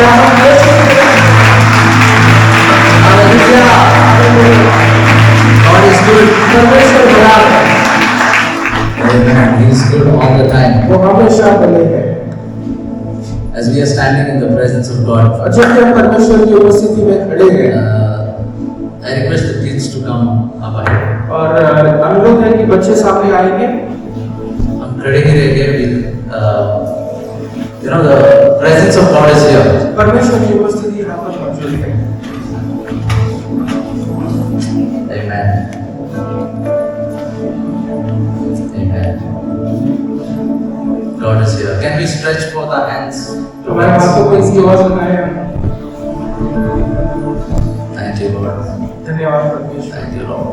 हम यीशु के hallelujah God is good. परमेश्वर बड़ा है Amen. He is good all the time. वो हमेशा बने हैं As we are standing in the presence of God, और जब हम परमेश्वर की उपस्थिति में खड़े हैं I request the kids to come up ahead. और अनुरोध है कि बच्चे सामने आएंगे हम खड़े ही रहेंगे. The presence of God is here. परमेश्वर की उपस्थिति यहाँ पर मौजूद है Amen. Amen. God is here. Can we stretch forth our hands? तो हमारे हाथों को इसकी आवाज बनाए Thank you, Lord. धन्यवाद परमेश्वर Thank you, Lord.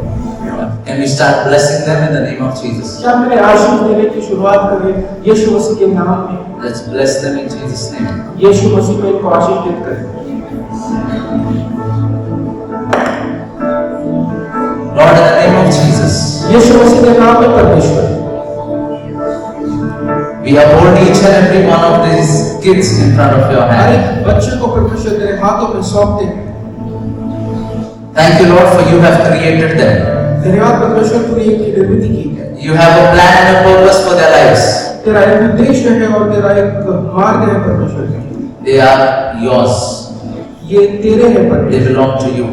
Can we start blessing them in the name of Jesus? क्या मेरे आशीष देने की शुरुआत करें यीशु मसीह के नाम में Let's bless them in Jesus' name. यीशु मसीह में इनको आशीष देते करें Lord, in the name of Jesus, यीशु मसीह के नाम में परमेश्वर we uphold each and every one of these kids in front of your her hand. एक बच्चे को परमेश्वर तेरे हाथों में सौंपते हैं Thank you, Lord, for you have created them. धन्यवाद परमेश्वर तूने इनकी निर्मित की है You have a plan and a purpose for their lives. तेरा एक उद्देश्य है और तेरा एक मार्ग है परमेश्वर का They are yours. ये तेरे हैं They परमेश्वर belong to you.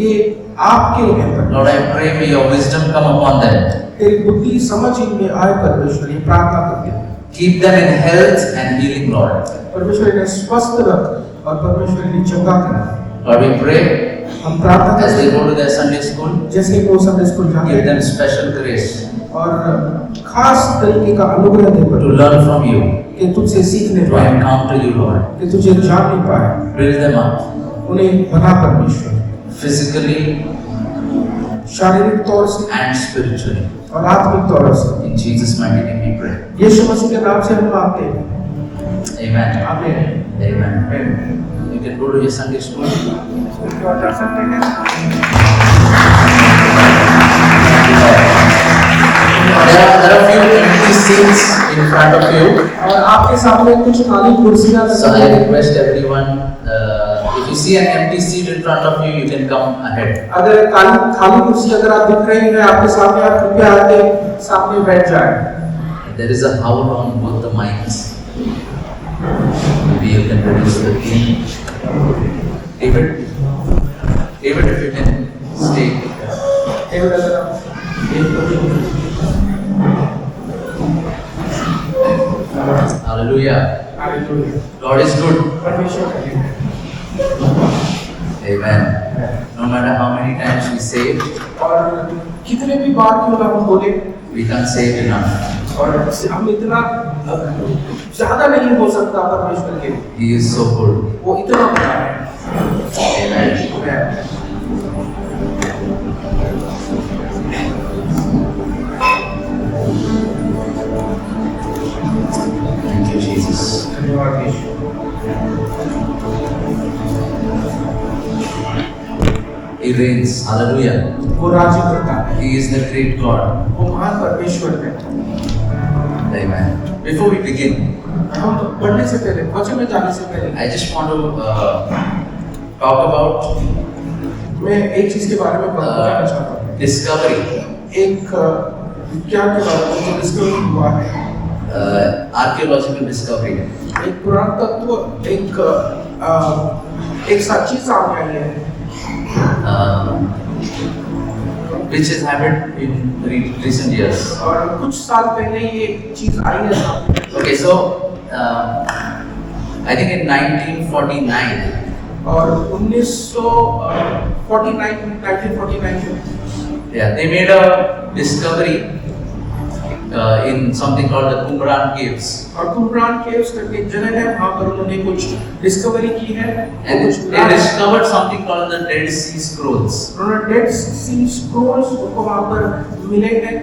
ये आपके हैं परमेश्वर Lord, I pray may your wisdom come upon them. तेरी बुद्धि समझ इनमें आए परमेश्वर ये प्रार्थना करते हैं Keep them in health and healing, Lord. परमेश्वर इन्हें स्वस्थ रख और परमेश्वर इन्हें चंगा कर Lord, we pray हम प्रार्थना as करते they हैं go to their Sunday school, जैसे कि वो संडे स्कूल जाते give हैं them special grace और खास तरीके का अनुग्रह दे to परमेश्वर learn from you, कि तुझसे सीखने to पाए encounter you, Lord. कि तुझे जानने पाए Build them up उन्हें बना परमेश्वर physically शारीरिक तौर से and spiritually. और आत्मिक तौर से In Jesus' mighty name we pray. यीशु मसीह के नाम से हम मांगते हैं Amen. आमीन Amen. You can go to your Sunday school. जा सकते हैं There are few empty seats in front of you. और आपके सामने कुछ खाली कुर्सियां So I रखी हैं request everyone, if you see an empty seat in front of you, you can come ahead. अगर खाली कुर्सी अगर आप दिख रहे हैं आपके सामने आप कृपया आके सामने बैठ जाएं There is a howl on both the mics. Maybe you can reduce the gain. David, if you can stay. Hallelujah. God is good. Amen. No matter how many times we say it, और कितने भी बार क्यों ना हम बोले we can't say it enough. और हम इतना ज्यादा नहीं हो सकता परमेश्वर के लिए He is so good. वो इतना बड़ा है Amen. Thank you, Jesus. धन्यवाद यीशु He reigns. Hallelujah. वो राज्य करता है He is the great God. वो महान परमेश्वर है Amen. Before we begin, हम पढ़ने से पहले वचन में जाने से पहले I just want to talk about मैं एक चीज के बारे में बताना चाहता हूँ discovery. एक विज्ञान के बारे में जो डिस्कवरी हुआ है Archaeological discovery. एक पुरातत्व एक सच्ची सामने आई है Which has happened in recent years. और कुछ साल पहले ये चीज आई है सामने Okay, so I think in 1949, और 1949 में yeah, they made a discovery in something called the Qumran Caves, और कुमरान केव्स करके एक जगह है वहाँ पर उन्होंने कुछ डिस्कवरी की है and कुछ they discovered something called the Dead Sea Scrolls, उन्होंने डेड सी स्क्रॉल्स उनको वहाँ पर मिले हैं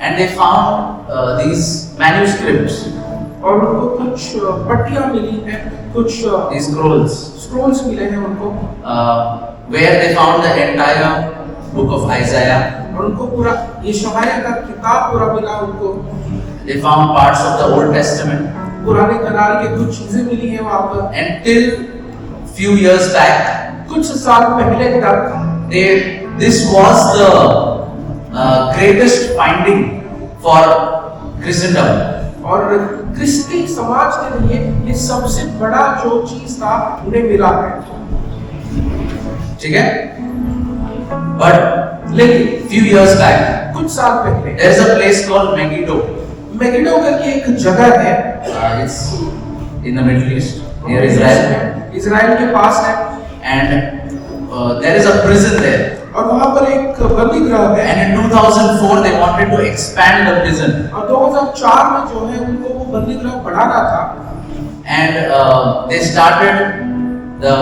and they found these manuscripts, और उनको कुछ पट्टियाँ मिली हैं कुछ these scrolls, स्क्रॉल्स मिले हैं उनको where they found the entire book of Isaiah. और उनको पूरा यशायाह का किताब पूरा मिला उनको They found parts of the Old Testament, पुराने करार के कुछ चीजें मिली हैं वहाँ पर and till few years back, कुछ साल पहले तक this was the greatest finding for Christendom. और क्रिस्ती समाज के लिए ये सबसे बड़ा जो चीज था उन्हें मिला है, ठीक है? But लेकिन few years back, कुछ साल पहले there is a place called Megiddo. Megiddo करके एक जगह है, It's in the Middle East, near Israel, Israel के पास है, and there is a prison there. और वहां पर एक बंदी गृह है। And in 2004, they wanted to expand the prison, और 2004 में जो है उनको वो बंदी गृह बढ़ाना था, and they started the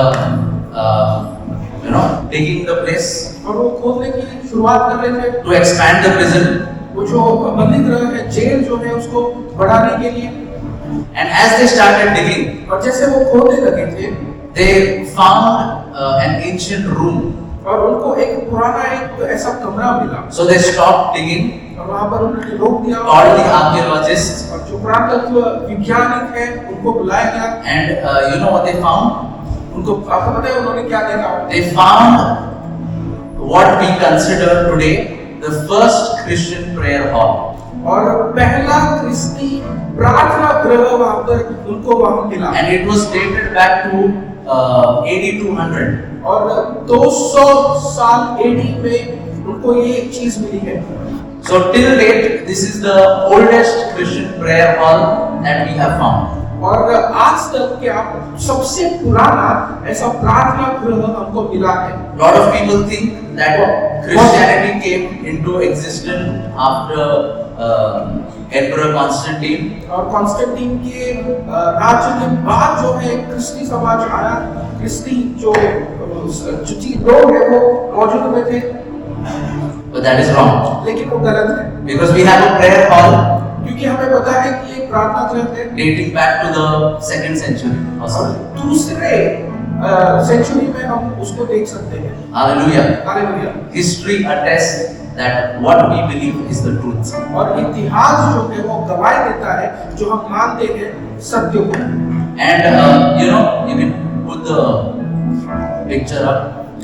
digging the place और वो खोदने की शुरुआत कर रहे थे, to expand the prison. वो जो बंदी गृह है, जेल जो है उसको बढ़ाने के लिए। And as they started digging, और जैसे वो खोदने लगे थे, they found an ancient room. और उनको एक पुराना एक ऐसा कमरा मिला, So they stopped digging, और वहां पर उन्होंने रोक दिया, called the archaeologists, और जो पुरातत्व वैज्ञानिक है उनको बुलाया गया। and you know what they found? उनको आपको पता है उन्होंने क्या देखा? They found what we consider today the first Christian prayer hall. और पहला क्रिस्ती प्रार्थना गृह वहां पर उनको वहां मिला, And it was dated back to AD 200. और 200 साल एडी में उनको ये चीज मिली है। So till date, this is the oldest Christian prayer hall that we have found. और आज तक क्या सबसे पुराना ऐसा प्रार्थना गृह हमको मिला है। Lot of people think that Christianity came into existence after Emperor Constantine. और कॉन्स्टेंटीन के राज्य के बाद जो है क्रिस्ती समाज आया, क्रिस्ती जो लोग हैं वो मौजूद में थे, But that is wrong. लेकिन वो गलत है, Because we have a prayer hall क्योंकि हमें पता है कि ये प्रार्थना गृह है dating back to the 2nd century or और so. दूसरे सेंचुरी में हम उसको देख सकते हैं। Hallelujah. Hallelujah. History attests that what we believe is the truth. और इतिहास जो है वो गवाही देता है जो हम मानते हैं सत्य को। And you can put the picture up.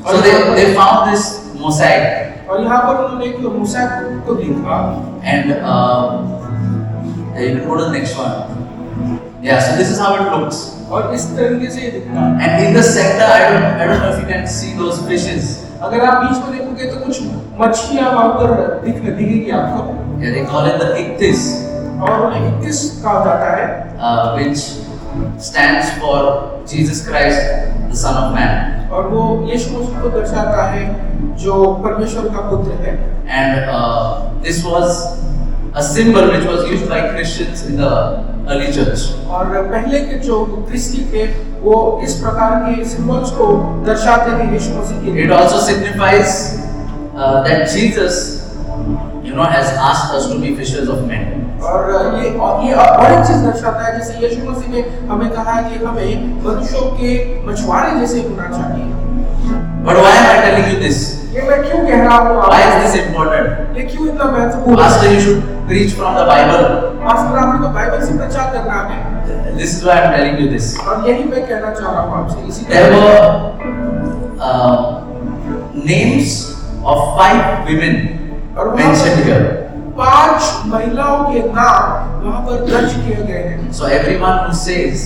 So they found this mosaic, और यहाँ पर उन्होंने एक मोज़ेक को देखा, and you can go to the next one. Yeah, so this is how it looks. और इस तरीके से ये दिखता है। And in the center, I don't know if you can see those fishes. अगर आप बीच में देखोगे तो कुछ मछलियाँ वहाँ पर दिखेगी आपको, Yeah, they call it the ichthys, और उन्हें 21 कहा जाता है, which stands for Jesus Christ, the Son of Man. और वो यीशु मसीह को दर्शाता है जो परमेश्वर का पुत्र है। And this was a symbol which was used by Christians in the early church. और पहले के जो क्रिस्ती थे वो इस प्रकार के सिंबल्स को दर्शाते थे यीशु मसीह के लिए। It also signifies that Jesus, has asked us to be fishers of men. और ये और एक चीज दर्शाता है, जैसे यीशु मसीह ने हमें कहा है कि हमें मनुष्यों के मछुआरे जैसे होना चाहिए। But why am I telling you this? ये मैं क्यों कह रहा हूँ? Why is this important? ये क्यों इतना महत्वपूर्ण? Pastor, you should preach from the Bible. Pastor, आपने तो बाइबल से प्रचार करना है। This is why I'm telling you this. और यही मैं कहना चाह रहा हूँ आपसे। इसी There were names of 5 women और mentioned here. 5 महिलाओं के नाम वहाँ पर दर्ज किए गए हैं। So everyone who says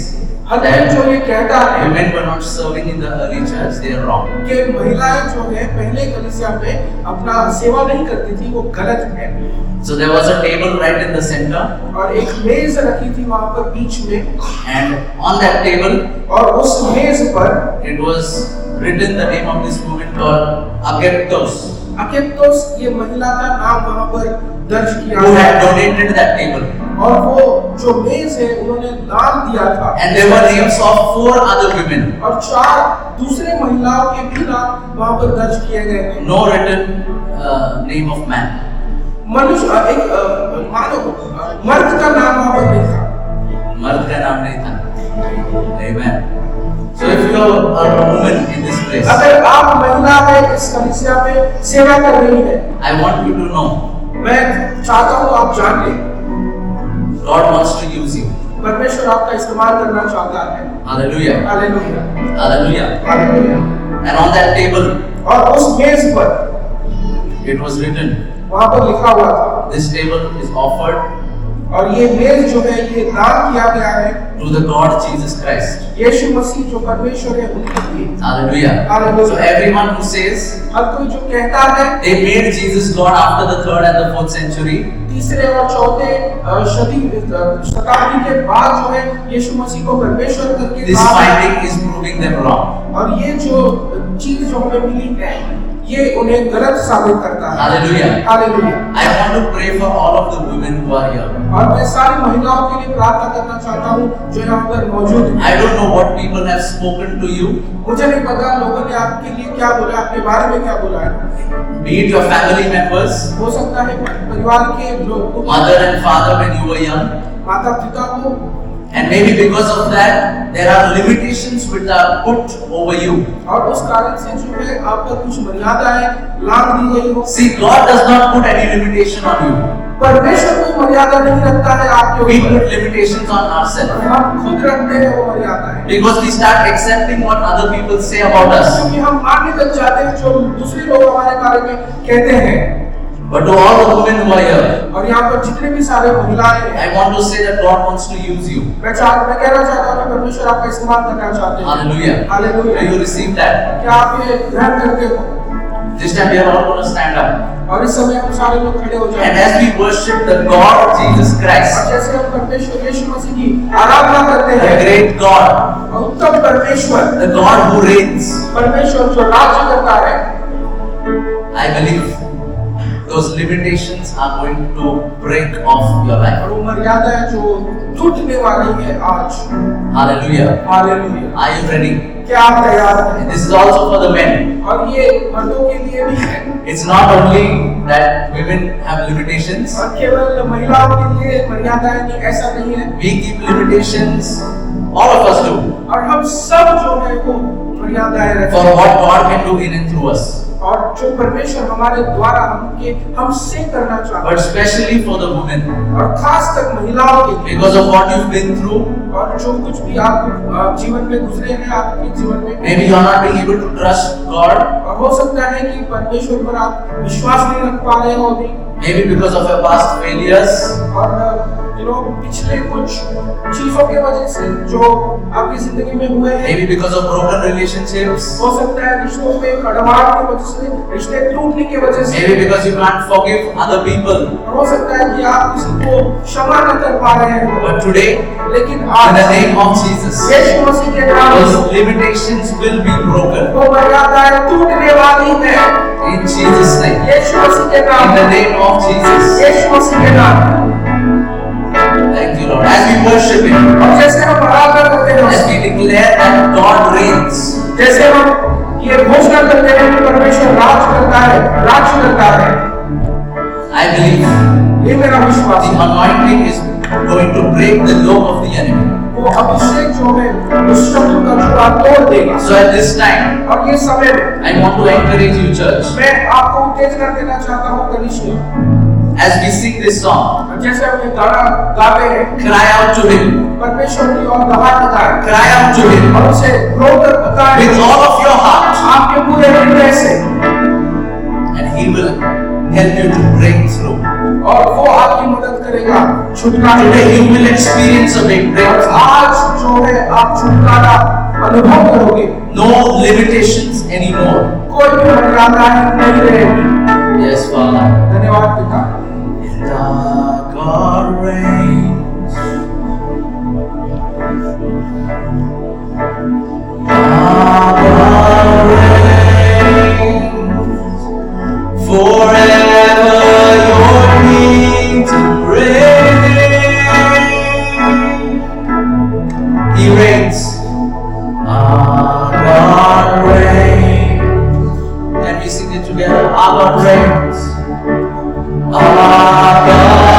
her that जो ये कहता है women were not serving in the early church, they are wrong. कि महिलाएं जो है पहले कलीसिया में अपना सेवा नहीं करती थी, वो गलत है। So there was a table right in the center, और एक मेज रखी थी वहाँ पर बीच में, and on that table और उस मेज पर it was written the name of this woman called Agaptos, अकेप्तोस ये महिला का नाम वहाँ पर दर्ज किया who है। had donated that table. और वो जो मेज है उन्होंने दान दिया था। And there were names of 4 other women. और 4 दूसरे महिलाओं के भी नाम वहाँ पर दर्ज किए गए हैं। No written name of man. मनुष्य एक मानव मर्द का नाम वहाँ पर नहीं था। मर्द का नाम नहीं था। Amen. So if you are a woman in this place, अगर आप महिला है इस कलीसिया में सेवा कर रही है, I want you to know मैं चाहता हूँ आप जान लें, God wants to use you. परमेश्वर आपका इस्तेमाल करना चाहता है। Hallelujah. Hallelujah, Hallelujah. Hallelujah. And on that table, और उस मेज पर it was written, वहां पर लिखा हुआ था, this table is offered और ये मेज जो है ये दान किया गया है to the God Jesus Christ. यीशु मसीह जो परमेश्वर है उनके लिए। Hallelujah. Hallelujah. So everyone who says हर कोई जो कहता है they made Jesus God after the 3rd and the 4th century, तीसरे और चौथे शताब्दी के बाद जो है यीशु मसीह को परमेश्वर करके this कहा है। finding is proving them wrong. और ये जो चीज जो हमें मिली है ये उन्हें गलत साबित करता है। Hallelujah. Hallelujah. I want to pray for all of the women who are here. और मैं सारी महिलाओं के लिए प्रार्थना करना चाहता हूँ जो यहाँ पर मौजूद हैं। I don't know what people have spoken to you, मुझे नहीं पता लोगों ने आपके लिए क्या बोला, आपके बारे में क्या बोला है। be it your family members, हो सकता है परिवार के लोग, mother and father when you were young, माता पिता को, and maybe because of that there are limitations which are put over you. और उस कारण से जो है आप पर कुछ मर्यादाएं लाद दी गई हो। See, God does not put any limitation on you. परमेश्वर कोई मर्यादा नहीं रखता है आपके We ऊपर, put limitations on ourselves हम खुद रखते हैं वो मर्यादाएं, because we start accepting what other people say about us. क्योंकि हम मानने लग जाते हैं जो दूसरे लोग हमारे बारे में कहते हैं। But to all the women who are here, और यहाँ पर जितने भी सारे महिलाएं हैं, I want to say that God wants to use you. मैं कहना चाहता हूँ कि परमेश्वर आपका इस्तेमाल करना चाहते हैं। Hallelujah. Hallelujah. Do you receive that? क्या आप ये ग्रहण करते हो? This time we are all going to stand up. और इस समय हम सारे लोग खड़े हो And जाएंगे। as we worship the God Jesus और Christ, जैसे हम परमेश्वर यीशु मसीह की आराधना करते the हैं, great God, और उत्तम परमेश्वर, the God who reigns, परमेश्वर जो राज्य करता है, I believe those limitations are going to break off your life. और वो मर्यादाएं जो टूटने वाली है आज। Hallelujah. Hallelujah. Are you ready? क्या आप तैयार हैं? And this is also for the men. और ये मर्दों के लिए भी है, It's not only that women have limitations. और केवल महिलाओं के लिए मर्यादाएं नहीं, ऐसा नहीं है। We keep limitations. All of us do. और हम सब जो है वो मर्यादाएं रखते For हैं, what God can do in and through us. और जो परमेश्वर हमारे द्वारा हमसे करना चाहता But है, especially for the women. और खास कर महिलाओं के लिए, Because of what you've been through, और जो कुछ भी आप जीवन में गुजरे हैं, आपके जीवन में maybe you're not being able to trust God. और हो सकता है कि परमेश्वर पर आप विश्वास नहीं रख पा रहे हो अभी, Maybe because of your past failures. और पिछले कुछ चीजों के वजह से जो आपकी जिंदगी में हुए हैं, Maybe because of broken relationships. हो सकता है रिश्तों में कड़वाहट की वजह से, रिश्ते टूटने की वजह से, Maybe because you can't forgive other people. और हो सकता है कि आप किसी को क्षमा न कर पा रहे हैं। But today, लेकिन in आज the name of Jesus, यीशु मसीह के नाम those से limitations will be broken. वो मर्यादाएं टूटने वाली है, In Jesus' name. यीशु मसीह के In नाम the में, name of Jesus. यीशु मसीह के नाम में। Thank you, Lord. As we worship Him, और जैसे हम आराधना करते हैं, as we declare that God reigns, जैसे हम ये घोषणा करते हैं कि परमेश्वर राज करता है, राज्य करता है, I believe ये मेरा विश्वास the है। anointing is going to break the yoke of the enemy. वो अभिषेक जो है उस शत्रु का जुड़ा तोड़ देगा। So at this time, और ये समय में I want to encourage you, church, मैं आपको उत्तेजना देना चाहता हूँ कनिष्ठ, as we sing this song, जैसे हम ये गाना गाते हैं, cry out to Him, परमेश्वर की ओर दहाड़ लगाएं cry out to Him और उसे रोकर बताएं with all of your heart, आपके पूरे हृदय से, and He will help you to break through. और वो आपकी मदद करेगा छुटकारे Today में। you will experience a big और breakthrough. आज जो है आप छुटकारा अनुभव करोगे, No limitations anymore. कोई भी मर्यादाएं नहीं रहेगी। Yes, Father. धन्यवाद पिता। God reigns. God reigns. Forever your kingdom reigns. He reigns. Our God reigns. Can we sing it together? Our God reigns. Our God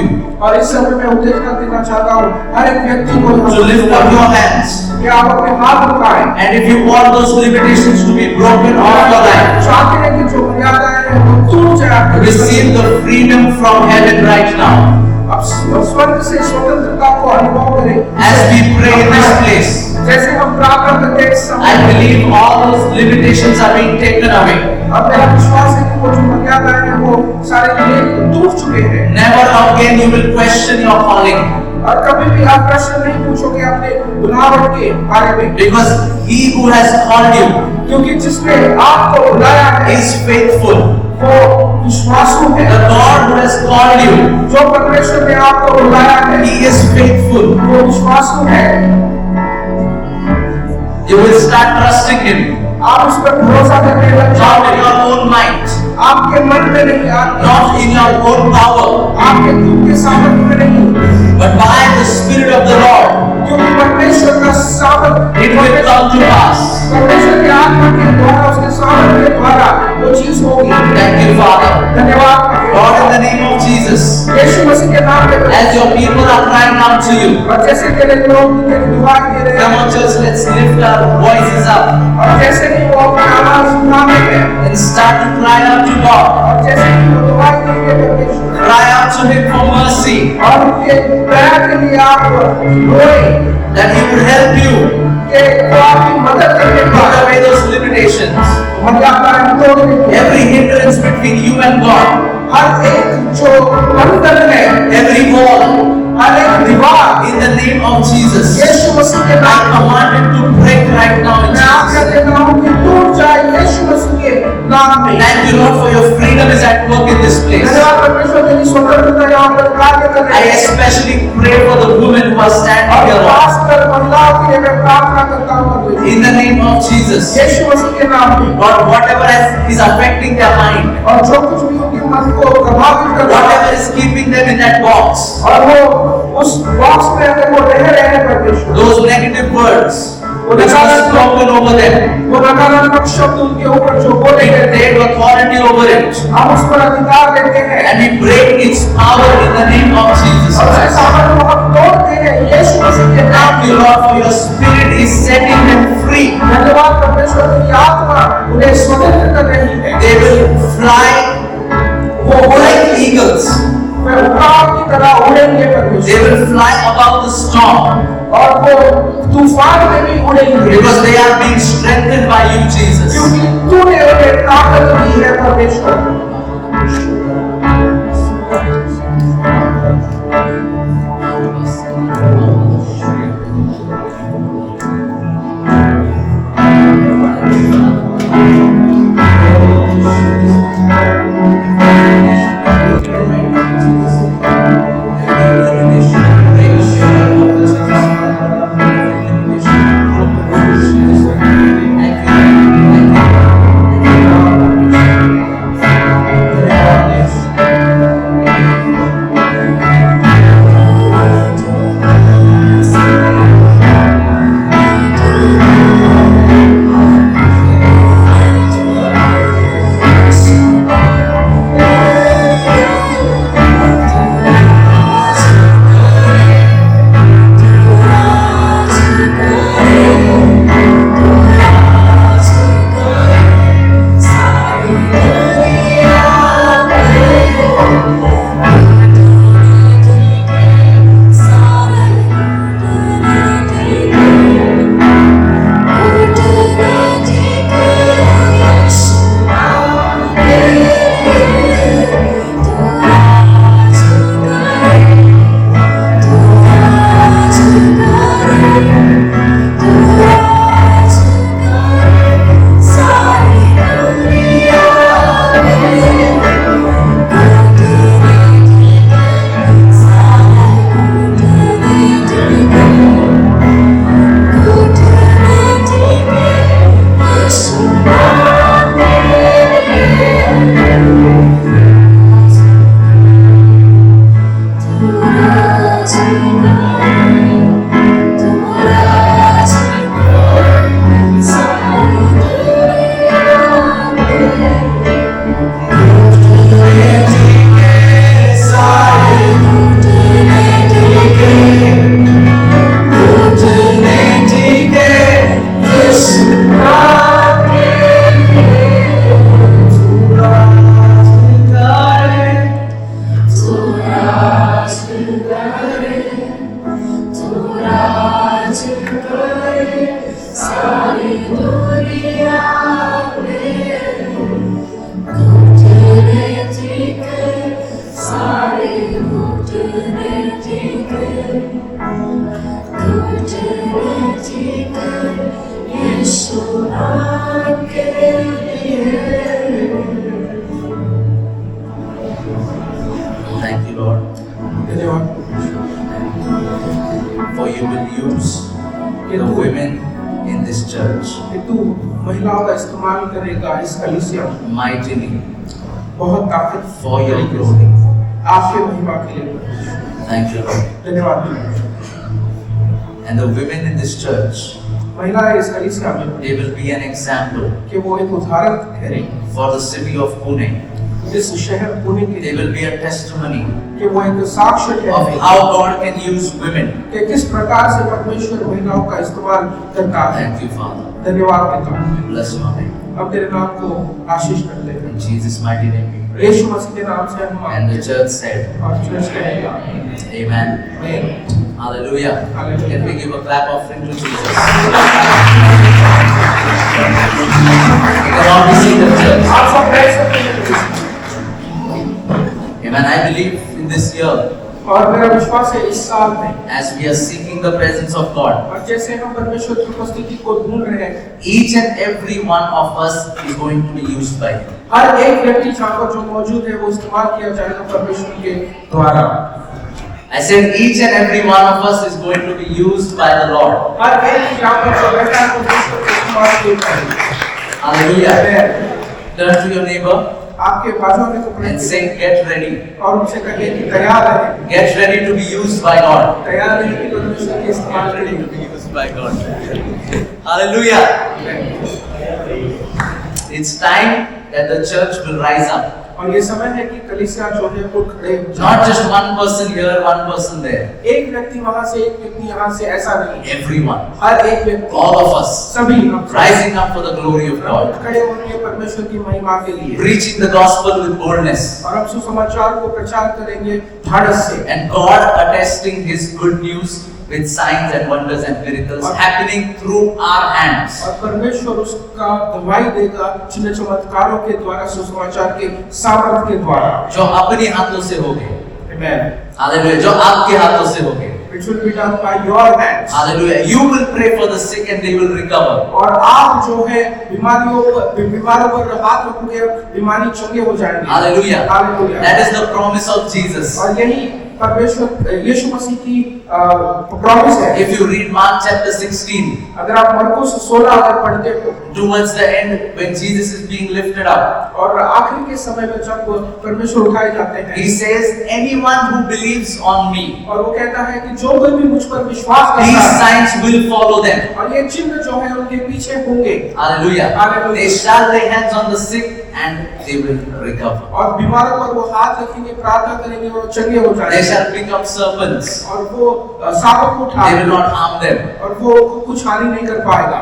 you और इस समय मैं उत्तेजना देना चाहता हूँ हर एक व्यक्ति को to lift up your hands. कि आप अपने हाथ उठाएं। And if you want those limitations to be broken off your life, चाहते हैं कि जो मर्यादाएं हैं वो टूट जाए। receive the freedom from heaven right now. अब स्वर्ग से स्वतंत्रता को अनुभव करें। As we pray in this place, जैसे हम प्रार्थना करते हैं इस समय, I believe all those limitations are being taken away. अब मेरा विश्वास है कि वो जो मर्यादाएं हैं वो सारे नियम टूट चुके हैं। Never again you will question your calling, और कभी भी आप प्रश्न नहीं पूछोगे अपने बुलावट के बारे में, because He who has called you क्योंकि जिसने आपको बुलाया है is faithful. वो विश्वासु है। The God who has called you, जो परमेश्वर ने आपको बुलाया है He is faithful. वो विश्वासु है। You will start trusting Him, आप उस पर भरोसा करने लग not in जाओगे। your own might, आपके मन में नहीं, not in your own power, आपके खुद के सामर्थ्य में नहीं, but by the Spirit of the Lord, क्योंकि परमेश्वर का सामर्थ्य it will come to pass. परमेश्वर के आत्मा के द्वारा उसके सामर्थ्य के द्वारा वो चीज होगी। Thank you, Father. धन्यवाद Lord, in the name of Jesus, यीशु मसीह के नाम में। as your people are crying out to you, और जैसे तेरे लोग तेरी दुआएं दे रहे come हैं, on, church, let's lift our voices up और जैसे कि वो अपनी आवाज उठा रहे हैं, and start to cry out to God. और जैसे कि वो दुआएं देंगे परमेश्वर, Cry out to Him for mercy, और उनके दया के लिए आप रोएं that He would help you कि वो आपकी मदद करने put पाए। away those limitations, मर्यादाएं तोड़ने के लिए। every hindrance between you and God, हर एक जो बंधन है, every wall, हर एक दीवार in the name of Jesus. यीशु मसीह के I नाम में command it to break right now in मैं आज्ञा Jesus. देता हूँ कि टूट जाए यीशु मसीह के नाम में। Thank you, Lord, for your freedom is at work in this place. धन्यवाद परमेश्वर तेरी स्वतंत्रता यहाँ पर कार्य कर I रही है। especially pray for the women who are standing और here, Lord. खासकर महिलाओं के लिए मैं प्रार्थना करता हूँ परमेश्वर, In the name of Jesus. यीशु मसीह के नाम में। Lord, whatever is affecting their mind, और जो कुछ भी उनके मन को प्रभावित कर रहा है whatever is keeping them in that box, और वो उस बॉक्स में अगर वो रह रहे हैं परमेश्वर, those negative words which was spoken over them, वो नकारात्मक शब्द उनके ऊपर जो बोले we गए थे, take authority over it हम उस पर अधिकार देते हैं and we break its power in the name of Jesus और उसके Christ. सामर्थ्य को हम तोड़ते हैं यीशु मसीह के नाम Thank you, में। Lord, for your spirit is setting them free. धन्यवाद परमेश्वर की आत्मा उन्हें स्वतंत्र कर रही है। They will fly like eagles. वे उड़ान की तरह उड़ेंगे They परमेश्वर, will fly above the storm और वो तूफान में भी उड़ेंगे because they are being strengthened by you, Jesus. क्योंकि तूने उन्हें ताकत दी है परमेश्वर। use the women in this church कि तू महिलाओं का इस्तेमाल करेगा इस कलीसिया में mightily बहुत ताकत for your glory. आपके महिमा के लिए। Thank you, Lord. धन्यवाद। And the women in this church, महिलाएं इस कलीसिया में they will be an example कि वो एक उदाहरण ठहरेंगी for the city of Pune. इस शहर पुणे के They लिए will be a testimony कि वो एक साक्ष्य of ठहरेंगी how God can use women. कि किस प्रकार से परमेश्वर महिलाओं का इस्तेमाल करता है। Thank you, Father. धन्यवाद देता हूँ। Bless your name. अब तेरे नाम को आशीष करते हैं। In Jesus' mighty name we pray. यीशु मसीह के नाम से हम And the church said, और चर्च कहेगा Amen. आमीन। Hallelujah. Hallelujah. Can we give a clap offering to Jesus? Come on, we see the church. आप सब बैठ सकते हैं। Amen. I believe in this year, और मेरा विश्वास है इस साल में as we are seeking the presence of God, और जैसे हम परमेश्वर की उपस्थिति को ढूंढ रहे हैं each and every one of us is going to be used by Him. हर एक व्यक्ति जहाँ पर जो मौजूद है वो इस्तेमाल किया जाएगा परमेश्वर के द्वारा। I said each and every one of us is going to be used by the Lord. हर एक यहाँ पर जो बैठा है वो परमेश्वर के इस्तेमाल किया जाएगा। Hallelujah. Turn to your neighbor आपके बाजू वाले को and say, get ready. और उनसे कहिए कि तैयार रहें, Get ready to be used by God. तैयार रहें कि परमेश्वर के इस्तेमाल करेंगे। Used by God. Hallelujah. It's time that the church will rise up. और ये समय है कि कलीसिया जो है वो खड़े हो जाए। Not just one person here, one person there. एक व्यक्ति वहाँ से एक व्यक्ति यहाँ से ऐसा नहीं। Everyone. हर एक व्यक्ति All of us. सभी हम Rising up for the glory of God. खड़े होंगे परमेश्वर की महिमा के लिए Preaching the gospel with boldness. और हम सुसमाचार को प्रचार करेंगे ढाढ़स से And God attesting His good news with signs and wonders and miracles happening through our hands. और परमेश्वर उसका गवाही देगा चिन्ह चमत्कारों के द्वारा सुसमाचार के सामर्थ के द्वारा जो अपने हाथों से होंगे. Amen. Haallelujah. जो आपके हाथों से होंगे. It will be done by your hands. Hallelujah. You will pray for the sick and they will recover. और आप जो है बीमारों पर हाथ रखोगे बीमारी चंगे हो जाएंगे। Hallelujah. Hallelujah. That is the promise of Jesus. और यही परमेश्वर यीशु मसीह की प्रॉमिस है। If you read Mark chapter 16, अगर आप मरकुस 16 अगर पढ़ते हो towards the end when Jesus is being lifted up, और आखिरी के समय में जब परमेश्वर उठाए जाते हैं He says, anyone who believes on me, और वो कहता है कि जो कोई भी मुझ पर विश्वास these करता है signs will follow them. और ये चिन्ह जो है उनके पीछे होंगे Hallelujah. Hallelujah. They shall lay hands on the sick and they will recover. और बीमारों पर वो हाथ रखेंगे प्रार्थना करेंगे और चंगे हो They जाएंगे shall pick up serpents. और वो सांपों को They will उठाएंगे not harm them. और वो कुछ हानि नहीं कर पाएगा।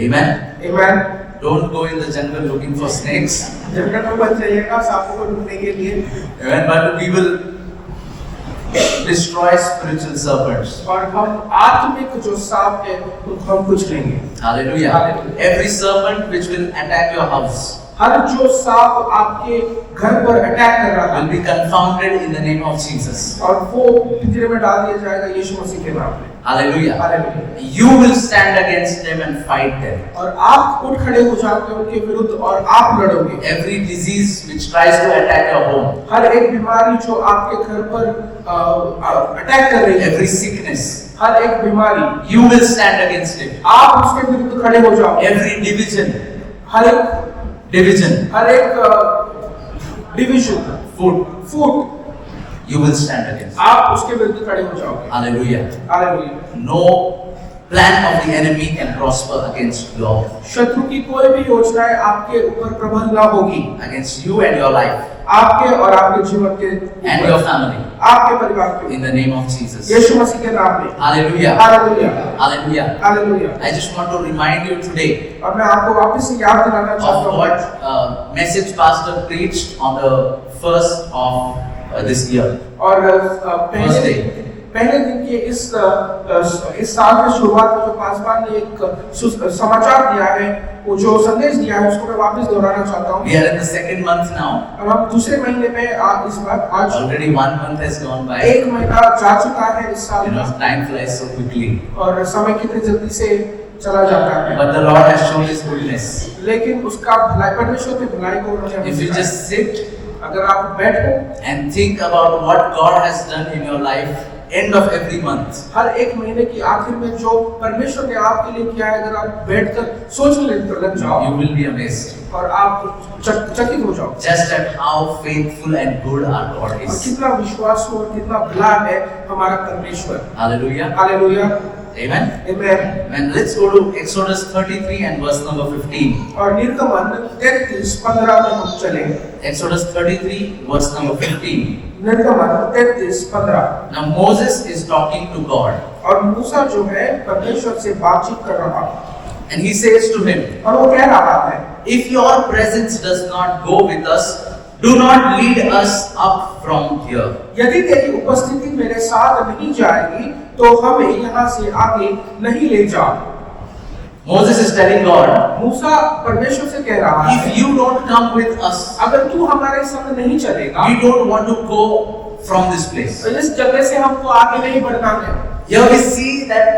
Amen. Amen. Don't go in the jungle looking for snakes. जंगल में मत जाइएगा सांपों को ढूंढने के लिए Amen. But we will destroy spiritual serpents. और हम आत्मिक जो सांप है उनको हम कुछ लेंगे। Hallelujah. Hallelujah. Every serpent which will attack your house हर जो सांप आपके घर पर अटैक कर रहा will है be confounded in the name of Jesus. और वो पिंजरे में डाल दिया जाएगा यीशु मसीह के नाम में। Hallelujah. Hallelujah. You will stand against them and fight them. और आप उठ खड़े हो जाओगे उनके विरुद्ध और आप लड़ोगे। Every disease which tries to attack your home, हर एक बीमारी जो आपके घर पर अटैक कर रही है, every sickness, हर एक बीमारी you will stand against it. आप उसके विरुद्ध खड़े हो जाओ। Every division, हर एक division foot you will stand against. आप उसके विरुद्ध खड़े हो जाओगे। Hallelujah. Hallelujah. No plan of the enemy can prosper against your, शत्रु की कोई भी योजनाएं आपके ऊपर प्रबल ना होगी, against you and your life आपके और आपके जीवन के and your family. आपके परिवार के In the name of Jesus. यीशु मसीह के नाम में। Hallelujah. Hallelujah. Hallelujah. Hallelujah. I just want to remind you today और मैं आपको वापस से याद दिलाना चाहता of हूँ what message pastor preached on the first of this year. और पहले दिन के इस साल के शुरुआत में जो पासवान ने एक समाचार दिया है, वो जो संदेश दिया है उसको मैं वापस दोहराना चाहता हूँ। We are in the second month now. अब हम दूसरे महीने में इस बार आज Already 1 month has gone by. एक महीना जा चुका है इस साल You know, में time flies so quickly. और समय कितनी जल्दी से चला जाता है। But the Lord has shown His goodness. लेकिन उसका भलाई परमेश्वर की भलाई को उन्होंने If you just sit अगर आप बैठो and think about what God has done in your life end of every month. हर एक महीने की आखिर में जो परमेश्वर ने आपके लिए किया है, अगर आप बैठकर सोचने लग जाओ, You will be amazed और आप चकित हो जाओ just at how faithful and good our God और is. कितना विश्वास और कितना भला है हमारा परमेश्वर। Hallelujah. Hallelujah, Amen. Amen. And let's go to Exodus 33 and verse number 15. और निर्गमन 33:15 में हम चलें। Exodus 33 verse number 15. निर्गमन 33:15। Now Moses is talking to God और मूसा जो है परमेश्वर से बातचीत कर रहा है and he says to him, और वो कह रहा है, if your presence does not go with us, do not lead us up from here. यदि तेरी उपस्थिति मेरे साथ नहीं जाएगी तो हमें यहाँ से आगे नहीं ले जा। Moses is telling God, मूसा परमेश्वर से कह रहा है, if you don't come with us, अगर तू हमारे संग नहीं चलेगा we don't want to go from this place. तो इस जगह से हमको आगे नहीं बढ़ना है। Here we see that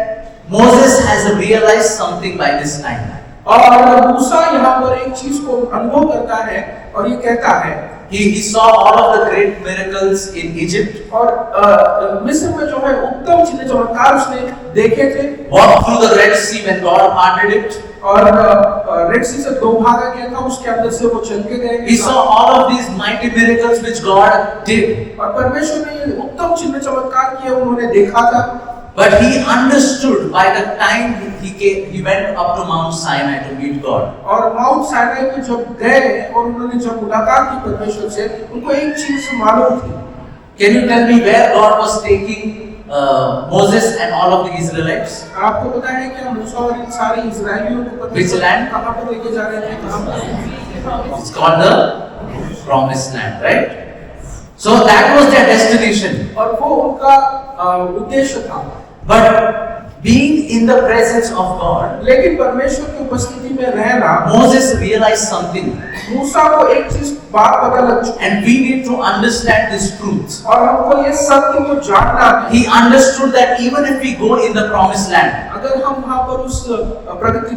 Moses has realized something by this time. और मूसा यहाँ पर एक चीज को अनुभव करता है और ये कहता है, He saw all of the great miracles in Egypt, और मिस्र में जो है उत्तम चिन्ह चमत्कार उसने देखे थे, walked through the Red Sea when God parted it. और रेड सी से दो भागा गया था, उसके अंदर से वो चल के गए। He saw all of these mighty miracles which God did. और परमेश्वर ने ये उत्तम चिन्ह चमत्कार किए, उन्होंने देखा था। But he understood by the time he went up to Mount Sinai to meet God. और माउंट साइनाई पे जब गए और उन्होंने जब मुलाकात की परमेश्वर से, उनको एक चीज मालूम थी। Can you tell me where God was taking Moses and all of the Israelites? आपको पता है कि मूसा और इन सारे इजरायलियों को Which land? कहाँ पर लेके जा रहे थे, कहाँ पर? It's called the Promised Land, right? So that was their destination. और वो उनका उद्देश्य था। But being in the presence of God, लेकिन परमेश्वर की उपस्थिति में रहना, Moses realized something, मूसा को एक चीज बात पता लग चुकी, and we need to understand this truth. और हमको ये सत्य को जानना है। He understood that even if we go in the Promised Land, अगर हम वहाँ पर उस प्रगति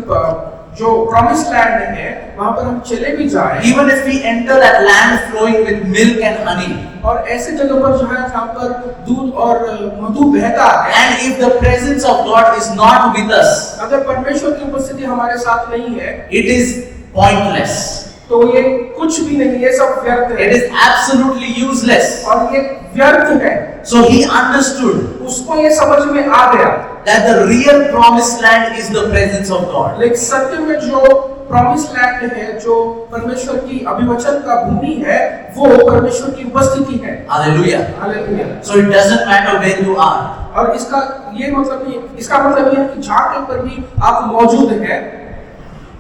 जो प्रॉमिस लैंड है वहाँ पर हम चले भी जाएं, even if we enter that land flowing with milk and honey, और ऐसे जगह पर जहाँ पर दूध और मधु बहता है, and if the presence of God is not with us, अगर परमेश्वर की उपस्थिति हमारे साथ नहीं है, it is pointless. तो ये कुछ भी नहीं, ये सब व्यर्थ है, It is absolutely useless. और ये व्यर्थ है। So he understood उसको ये समझ में आ गया that the real promised land is the presence of God. लेकिन सत्य में जो प्रॉमिस लैंड है, जो परमेश्वर की अभिवचन का भूमि है, वो परमेश्वर की उपस्थिति है। Hallelujah. Hallelujah. So it doesn't matter where you are. और इसका मतलब ये है कि जहाँ कहीं पर भी आप मौजूद हैं,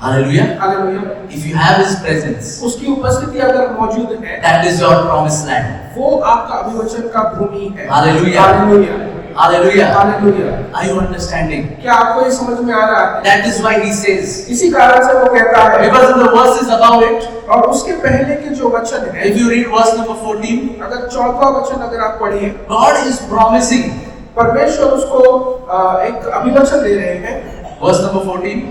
Hallelujah. Hallelujah, If you have His presence, उसकी उपस्थिति अगर मौजूद है, that is your promised land. वो आपका अभिवचन का भूमि है। Hallelujah. Hallelujah, Hallelujah. Hallelujah. Are you understanding? क्या आपको ये समझ में आ रहा है? That is why he says, इसी कारण से वो कहता है, because in the verses above it, और उसके पहले के जो वचन है, if you read verse number 14, अगर 14वां वचन अगर आप पढ़िए, God is promising, परमेश्वर उसको एक अभिवचन दे रहे हैं। verse number 14,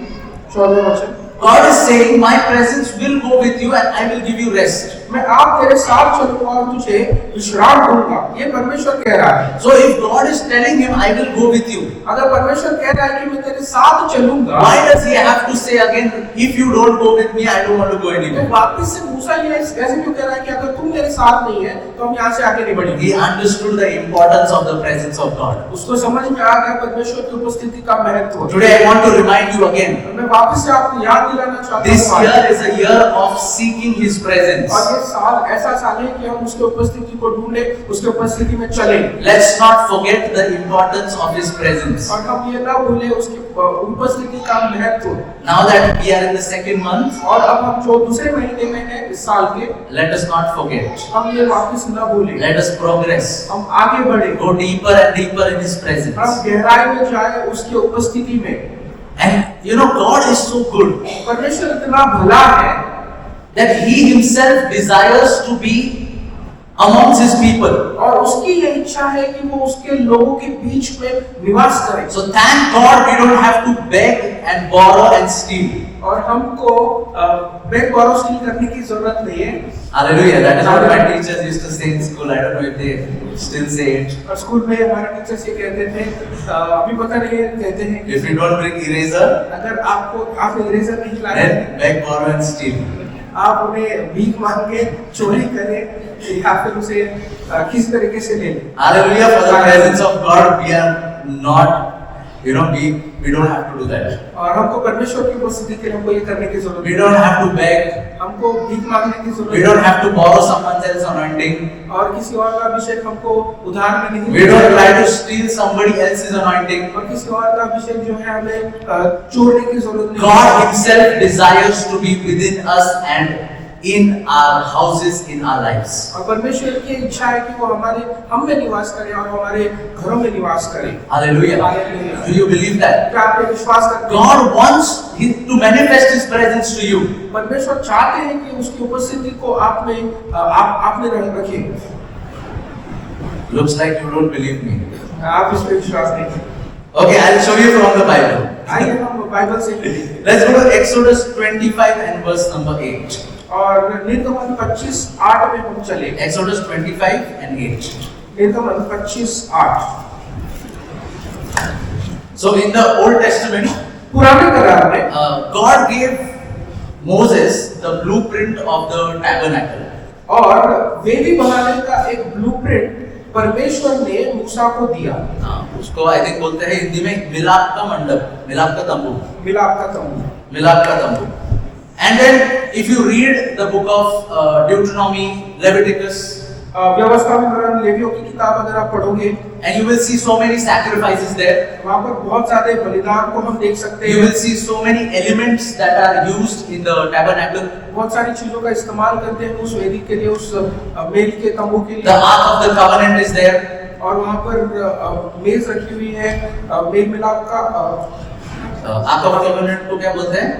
14वां वचन, God is saying, my presence will go with you and I will give you rest. मैं आप तेरे साथ चलूंगा और तुझे विश्राम दूंगा, ये परमेश्वर कह रहा है। So if God is telling him, I will go with you, अगर परमेश्वर कह रहा है कि मैं तेरे साथ चलूंगा, why does he have to say again, if you don't go with me, I don't want to go तो anywhere? वापस से मूसा ये ऐसे क्यों कह रहा है कि अगर तुम मेरे साथ नहीं है तो हम यहाँ से आगे नहीं बढ़ेंगे? He understood the importance of the presence of God. उसको समझ में आ गया परमेश्वर की उपस्थिति का महत्व। Today I want to remind you again, मैं वापस से आपको याद दिलाना चाहता this हूँ, year is a year of seeking his presence. और ये साल ऐसा साल है कि हम उसके उपस्थिति को ढूंढे, उसके उपस्थिति में चले, Let's not forget the importance of his presence. और हम ये ना भूले उसकी उपस्थिति का महत्व। Now that we are in the second month, और अब हम जो दूसरे महीने में हैं इस साल के, let us not forget. हम ये वापस ना भूले, Let us progress. हम आगे बढ़े, Go deeper and deeper in his हम presence. गहराई में जाए उसकी उपस्थिति में। And you know, God is so good परमेश्वर इतना भला है that he himself desires to be amongst his people. और उसकी ये इच्छा है कि वो उसके लोगों के बीच में निवास करे। So thank God we don't have to beg and borrow and steal. और हमको बैग बोरो स्टील करने की जरूरत नहीं है। Hallelujah. That is what my teachers used to say in school. I don't know if they still say it. और school में हमारे टीचर्स ये कहते थे, अभी पता नहीं है, कहते हैं कि If you don't bring eraser, अगर आप इरेजर नहीं लाए then beg, borrow and steal. आप उन्हें भीख मांग के चोरी करें या फिर उसे किसी तरीके से ले लें। Hallelujah, for the presence of God, we are not, we don't have to do that. और हमको परमेश्वर की उपस्थिति के लिए हमको ये करने की जरूरत We है। don't have to beg. हमको भीख मांगने की जरूरत We don't have to borrow someone else's anointing. और किसी और का अभिषेक हमको उधार में नहीं We don't try to steal somebody else's anointing. और किसी और का अभिषेक जो है हमें चोरने की जरूरत नहीं God Himself desires to be within us and in our houses, in our lives. और परमेश्वर की इच्छा है कि वो हम में निवास करे और हमारे घरों में निवास करे। Hallelujah. Hallelujah. Do you believe that? क्या आप ये विश्वास करते हैं? God wants to manifest His presence to you. परमेश्वर चाहते हैं कि उसकी उपस्थिति को आप में रखें। Looks like you don't believe me. आप इस पे विश्वास नहीं करते। Okay, I'll show you from the Bible. आइए हम बाइबल से पढ़ें। Let's go to Exodus 25 and verse number 8. और निर्गमन 25:8 में हम चले। Exodus 25 and 8. निर्गमन 25:8। So in the Old Testament, पुराने करार में God gave Moses the blueprint of the tabernacle. और वेदी बनाने का एक ब्लूप्रिंट परमेश्वर ने मूसा को दिया। उसको I think बोलते हैं हिंदी में मिलाप का मंडप, मिलाप का तंबू, मिलाप का तंबू, मिलाप का तंबू. And then if you read the book of Deuteronomy, Leviticus, व्यवस्था विवरण लेवियों की किताब अगर आप पढ़ोगे and you will see so many sacrifices there. वहाँ पर बहुत सारे बलिदान को हम देख सकते You हैं। will see so many elements that are used in the tabernacle. बहुत सारी चीजों का इस्तेमाल करते हैं उस वेदी के लिए, उस मेल के तंबू के लिए। The Ark of the Covenant is there. और वहाँ पर मेज रखी हुई है मेल मिलाप का। Ark of the Covenant को क्या बोलते हैं?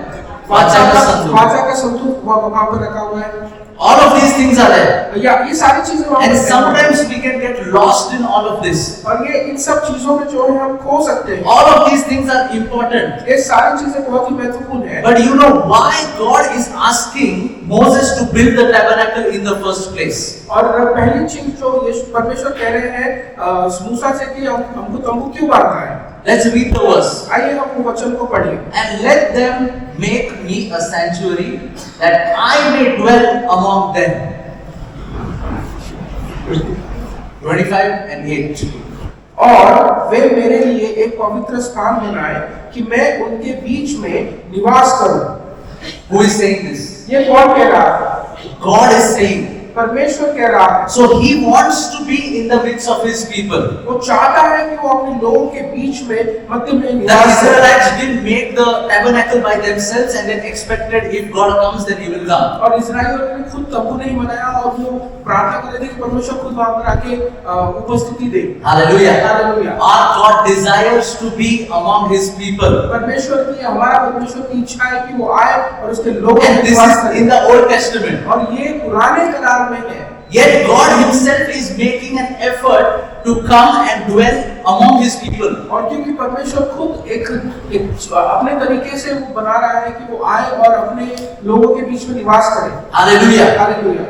वाचा का संदूक. वाचा का संदूक वहाँ पर रखा हुआ है। All of these things are there. या ये सारी चीजें वहाँ And पर हैं। sometimes we can get lost in all of this. और ये इन सब चीजों में जो है हम खो सकते हैं। All of these things are important. ये सारी चीजें बहुत ही महत्वपूर्ण है। But you know why God is asking Moses to build the tabernacle in the first place? और पहली चीज जो यीशु परमेश्वर कह रहे हैं मूसा से कि हमको तंबू क्यों बांधना है। Let's read the verse. आइए हम वचन को पढ़िए। And let them make me a sanctuary that I may dwell among them. 25 and 8. और वे मेरे लिए एक पवित्र स्थान बनाए कि मैं उनके बीच में निवास करूं। Who is saying this? ये कौन कह रहा है? God is saying. परमेश्वर कह रहा है। So He wants to be in the midst of His people. वो चाहता है कि वो अपने लोगों के बीच में मध्य में The निवास करे। Israelites didn't make the tabernacle by themselves and then expected if God comes then He will come. और इस्राएलियों ने खुद तंबू नहीं बनाया और वो प्रार्थना कर रहे थे कि परमेश्वर खुद वहां पर आके उपस्थिति दे। Hallelujah. Hallelujah. Our God desires to be among His people. परमेश्वर की इच्छा है कि वो आए और उसके लोगों में And this निवास is करे। in the Old Testament. और ये पुराने करार में है। Yet God Himself is making an effort to come and dwell among His people. और क्योंकि परमेश्वर खुद एक अपने तरीके से वो बना रहा है कि वो आए और अपने लोगों के बीच में निवास करे। Hallelujah. Hallelujah.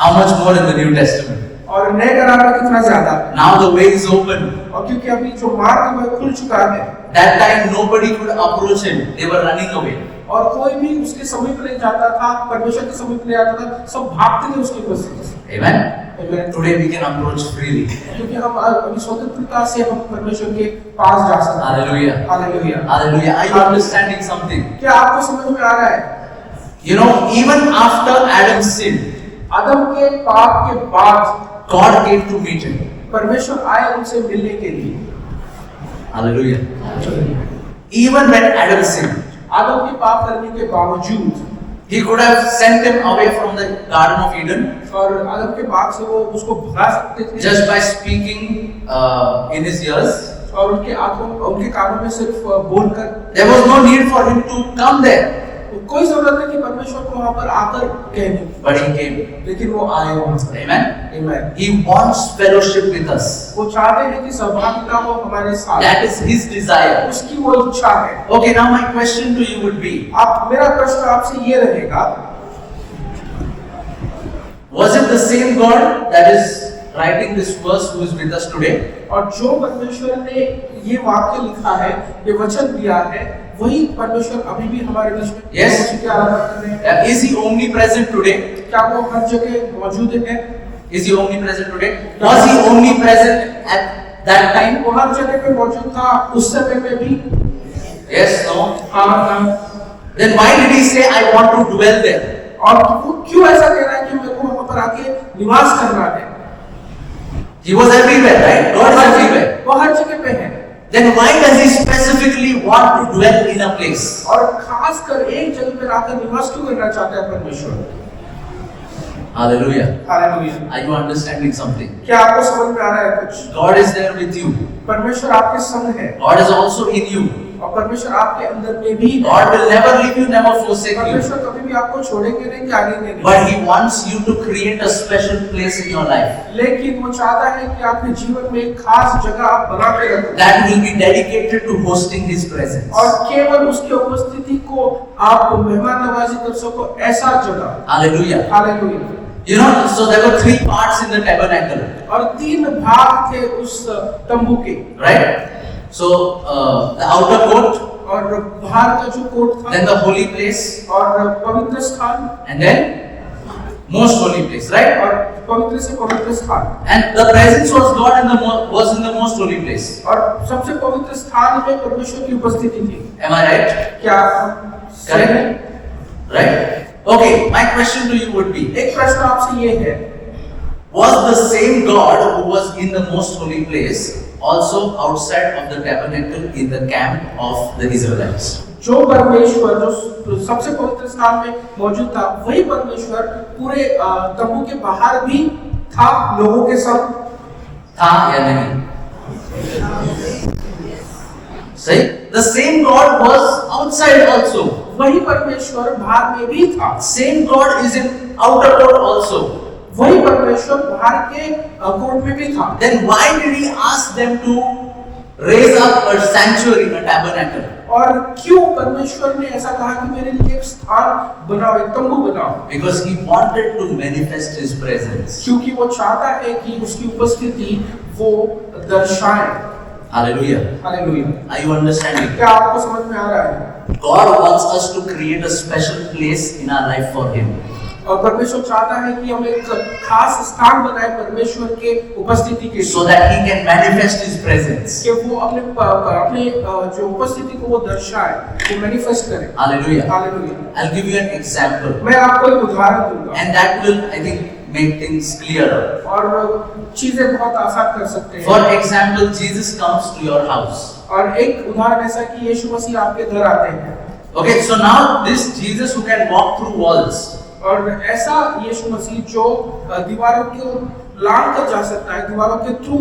How much more in the New Testament? और नए करार में कितना ज्यादा। Now the way is open. और क्योंकि अभी जो मार्ग है वो खुल चुका है। That time nobody could approach Him. They were running away. और कोई भी उसके समीप नहीं जाता था, परमेश्वर के समीप नहीं आता था, सब भागते थे उसकी उपस्थिति से। Amen. Amen. Today we can approach freely. क्योंकि हम अभी स्वतंत्रता से हम परमेश्वर के पास जा सकते हैं। Hallelujah. Hallelujah. Hallelujah. Are you understanding something? क्या आपको समझ में आ रहा है? You know, even after Adam sinned, आदम के पाप के बाद God came to meet him. परमेश्वर आए उनसे मिलने के लिए। Hallelujah. Even when Adam sinned, आदम के पाप करने के बावजूद He could have sent him away from the Garden of Eden और आदम के बाद से वो उसको भगा सकते थे just by speaking in his ears. और उनके कानों में सिर्फ बोलकर। There was no need for him to come there, कोई जरूरत नहीं कि परमेश्वर को वहां पर आकर कहने, but he came. लेकिन वो आए वहां पर। Amen. Amen. He wants fellowship with us. वो चाहते हैं कि सहभागिता हो हमारे साथ। That is his desire. उसकी वो इच्छा है। Okay, now my question to you would be: मेरा प्रश्न आपसे ये रहेगा, was it the same God that is writing this verse who is with us today. और जो परमेश्वर ने ये वाक्य लिखा है, ये वचन दिया है, वही परमेश्वर अभी भी हमारे बीच में Yes. उसी की आराधना कर रहे हैं। Is he omnipresent today? क्या वो हर जगह मौजूद है? Is he omnipresent today? Was he omnipresent at that time? वो हर जगह पे मौजूद था उस समय में भी? Yes, no. हाँ। Then why did he say, I want to dwell there? और वो क्यों ऐसा कह रहा है कि मेरे को वहाँ पर आके निवास करना है? He was everywhere, right? God is everywhere. वो हर जगह पे है। Then why does he specifically want to dwell in a place? और खास कर एक जगह पे आकर निवास क्यों करना चाहता है परमेश्वर? Hallelujah. Hallelujah. Are you understanding something? क्या आपको समझ में आ रहा है कुछ? God is there with you. परमेश्वर आपके संग है God is also in you. और परमेश्वर आपके अंदर में भी है। God will never leave you, never forsake you. परमेश्वर कभी भी आपको छोड़ेंगे नहीं, त्यागेंगे नहीं। But he wants you to create a special place in your life लेकिन वो चाहता है कि आपके जीवन में एक खास जगह आप बना के रखें that will be dedicated to hosting his presence. और केवल उसकी उपस्थिति को आप मेहमान नवाजी कर सको, ऐसा जगह। Hallelujah. Hallelujah. You know, so there were 3 parts in the tabernacle, और 3 भाग थे उस तंबू के, right? So the outer court, और बाहर का जो कोट था, then the holy place, और पवित्र स्थान, and then most holy place, right? और पवित्र से पवित्र स्थान। And the presence was God in was in the most holy place. और सबसे पवित्र स्थान में परमेश्वर की उपस्थिति थी। Am I right? क्या सही है? Right? Okay, my question to you would be, एक प्रश्न आपसे ये है, was the same God who was in the most holy place also outside of the tabernacle in the camp of the Israelites? जो परमेश्वर जो सबसे पवित्र स्थान में मौजूद था, वही परमेश्वर पूरे तंबू के बाहर भी था लोगों के संग? था या नहीं? सही? The same God was outside also. वही परमेश्वर बाहर में भी था। Same God is in outer court also. वही परमेश्वर बाहर के कोर्ट में भी था। Then why did he ask them to raise up a sanctuary, a tabernacle? और क्यों परमेश्वर ने ऐसा कहा कि मेरे लिए एक स्थान बनाओ, एक तंबू बनाओ? Because he wanted to manifest his presence. क्योंकि वो चाहता है कि उसकी उपस्थिति वो दर्शाए। Hallelujah. Hallelujah. Are you understanding? क्या आपको समझ में आ रहा है? God wants us to create a special place in our life for him. और परमेश्वर चाहता है कि हम एक खास स्थान बनाए परमेश्वर के उपस्थिति के लिए, So that he can manifest his presence. कि वो अपने जो उपस्थिति को वो दर्शाए, वो मैनिफेस्ट करे। Hallelujah. Hallelujah. I'll give you an example. मैं आपको एक उदाहरण दूंगा And that will, I think, make things clearer. और चीजें बहुत आसान कर सकते हैं। For example, Jesus comes to your house. और एक उदाहरण ऐसा कि यीशु मसीह आपके घर आते हैं। Okay, so now this Jesus who can walk through walls. और ऐसा यीशु मसीह जो दीवारों को लांघ कर जा सकता है, दीवारों के थ्रू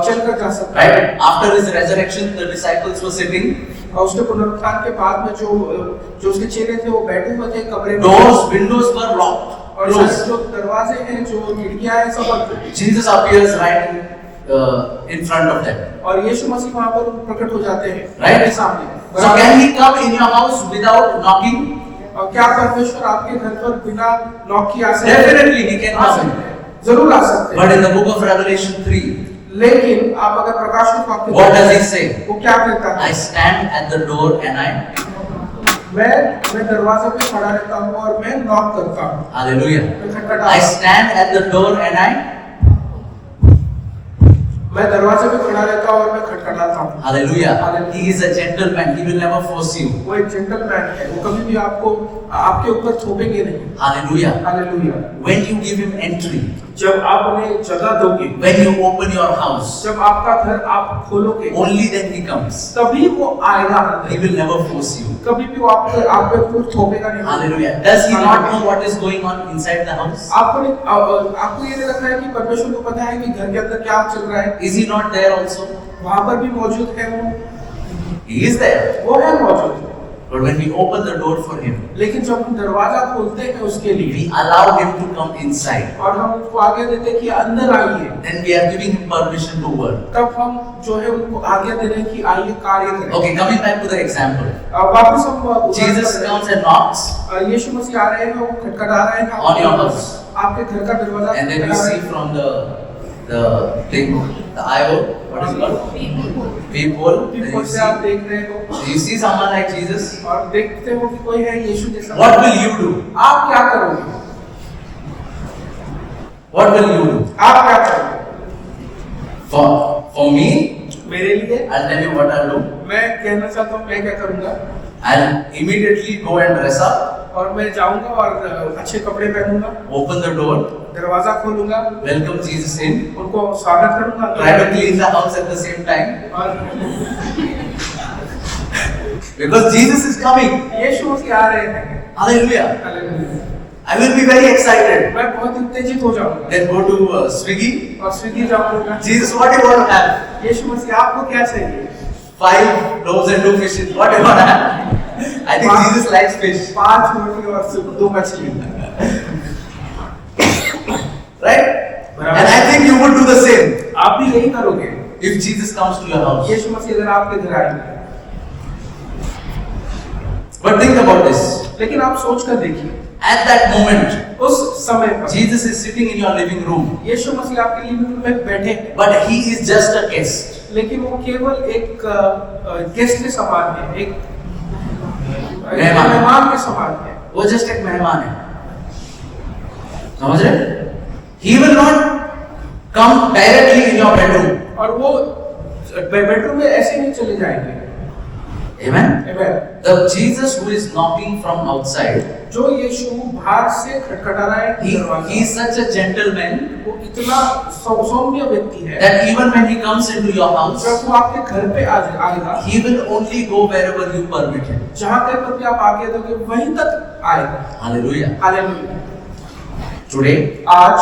चल कर जा सकता है। Right? After his resurrection, the disciples were sitting. और उसके पुनरुत्थान के बाद में जो उसके चेले थे वो बैठे हुए थे कमरे में। Doors, windows were locked. और Closed. जो दरवाजे हैं, जो खिड़कियां हैं, सब बंद थे। Jesus appears right in front of them. और यीशु मसीह वहाँ पर प्रकट हो जाते हैं, Right? उनके सामने। So can he come in your house without knocking? और क्या परमेश्वर आपके घर पर बिना नॉक किए आ सकते हैं? Definitely he can uh come. सकते हैं, जरूर आ सकते हैं। But in the book of Revelation 3, लेकिन आप अगर प्रकाशित वाक्य what does he say? वो क्या कहता है? I stand at the door and मैं दरवाजे पे खड़ा रहता हूँ और मैं नॉक करता हूँ। Hallelujah. मैं खटखटाता I हूँ। stand at the door and मैं दरवाजे पे खड़ा रहता हूँ और मैं खटखटाता हूँ। Hallelujah. Hallelujah. He is a gentleman. He will never force you. वो एक जेंटलमैन है, वो कभी भी आपके ऊपर थोपेंगे नहीं। Hallelujah. Hallelujah. When you give him entry, जब आप उन्हें जगह दोगे, when you open your house, जब आपका घर आप खोलोगे, only then he comes. तभी वो आएगा अंदर। He will never force you. कभी भी वो आप पे ऊपर थोपेगा नहीं। Hallelujah. Does he not know what is going on inside the house? आपको ये नहीं लगता है कि परमेश्वर को पता है कि घर के अंदर क्या चल रहा है? Is he not there also? वहाँ पर भी मौजूद है वो। He is there. वो है मौजूद। But when we open the door for him, लेकिन जब हम दरवाजा खोलते हैं उसके लिए we allow him to come inside. और हम उनको आज्ञा देते हैं कि अंदर आइए, Then we are giving him permission to work. तब हम जो है उनको आज्ञा दे रहे हैं कि आइए कार्य करें। Okay, coming back to the example. वापस हम Jesus comes and knocks, यीशु मसीह आ रहे हैं, वो खटखटा रहे हैं On your house. आपके घर का दरवाजा and then we खटखटा रहे see हैं। from the the thing, the IO, what is it called? Peephole. Then people you से आप see, देख रहे हो you see someone like Jesus. और देखते हो कि कोई है यीशु जैसा। What will you do? आप क्या करोगे? What will you do? आप क्या करोगे? For me, मेरे लिए I'll tell you what I'll do. मैं कहना चाहता हूँ मैं क्या करूँगा I'll immediately go and dress up, और मैं जाऊँगा और अच्छे कपड़े पहनूंगा, open the door, दरवाजा खोलूंगा, welcome Jesus in, उनको स्वागत करूँगा, try to clean the house at the same time, और because Jesus is coming. यीशु मसीह आ रहे हैं। Hallelujah. Hallelujah. I will be very excited. मैं बहुत उत्तेजित हो जाऊँगा Then go to Swiggy. और स्विगी जाऊँगा। Jesus, what do you want to have? यीशु मसीह आपको क्या चाहिए? 5 loaves and 2 fishes. What do you want to have? I think Jesus likes fish. 5 रोटी और 2 मछली। Right? And I think you would do the same आप भी यही करोगे if Jesus comes to your house. यीशु मसीह अगर आपके घर आएंगे। But think about this. लेकिन आप सोच कर देखिए At that moment, उस समय पर Jesus is sitting in your living room, यीशु मसीह आपके लिविंग रूम में बैठे हैं, but he is just a guest. लेकिन वो केवल एक गेस्ट के समान है, एक मेहमान के समान है। वो just एक मेहमान है। समझ रहे? He will not come directly in your bedroom. और वो बेडरूम में ऐसे नहीं चले जाएंगे। Amen. Amen. The Jesus who is knocking from outside, जो यीशु बाहर से खटखटा रहा है he is such a gentleman वो इतना सौम्य व्यक्ति है that even when he comes into your house, जब वो आपके घर पे आएगा he will only go wherever you permit him. जहाँ कहीं पर भी आप आगे दोगे वहीं तक आएगा। Hallelujah. हालेलुया। Today, आज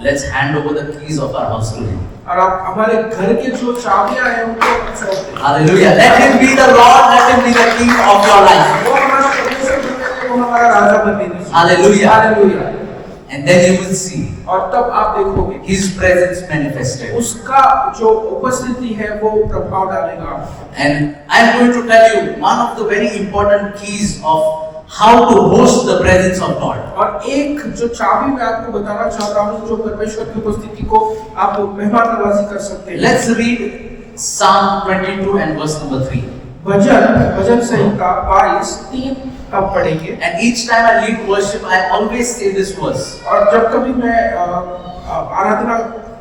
let's hand over the keys of our house to him. और आप हमारे घर के जो चाबियां हैं उनको सौंप दें। Hallelujah. Let him be the Lord, let him be the King of your life. वो हमारा परमेश्वर बनने दे, वो हमारा राजा बनने दीजिए। Hallelujah. Hallelujah. And then you will see और तब आप देखोगे his presence manifested. उसका जो उपस्थिति है वो प्रभाव डालेगा। And I am going to tell you one of the very important keys of how to host the presence of God. और एक जो चाबी मैं आपको बताना चाहता हूँ जो परमेश्वर की उपस्थिति को आप मेहमान नवाजी कर सकते हैं। Let's read Psalm 22 and verse number 3. भजन संहिता 22:3 आप पढ़ेंगे। And each time I lead worship, I always say this verse. और जब कभी मैं आराधना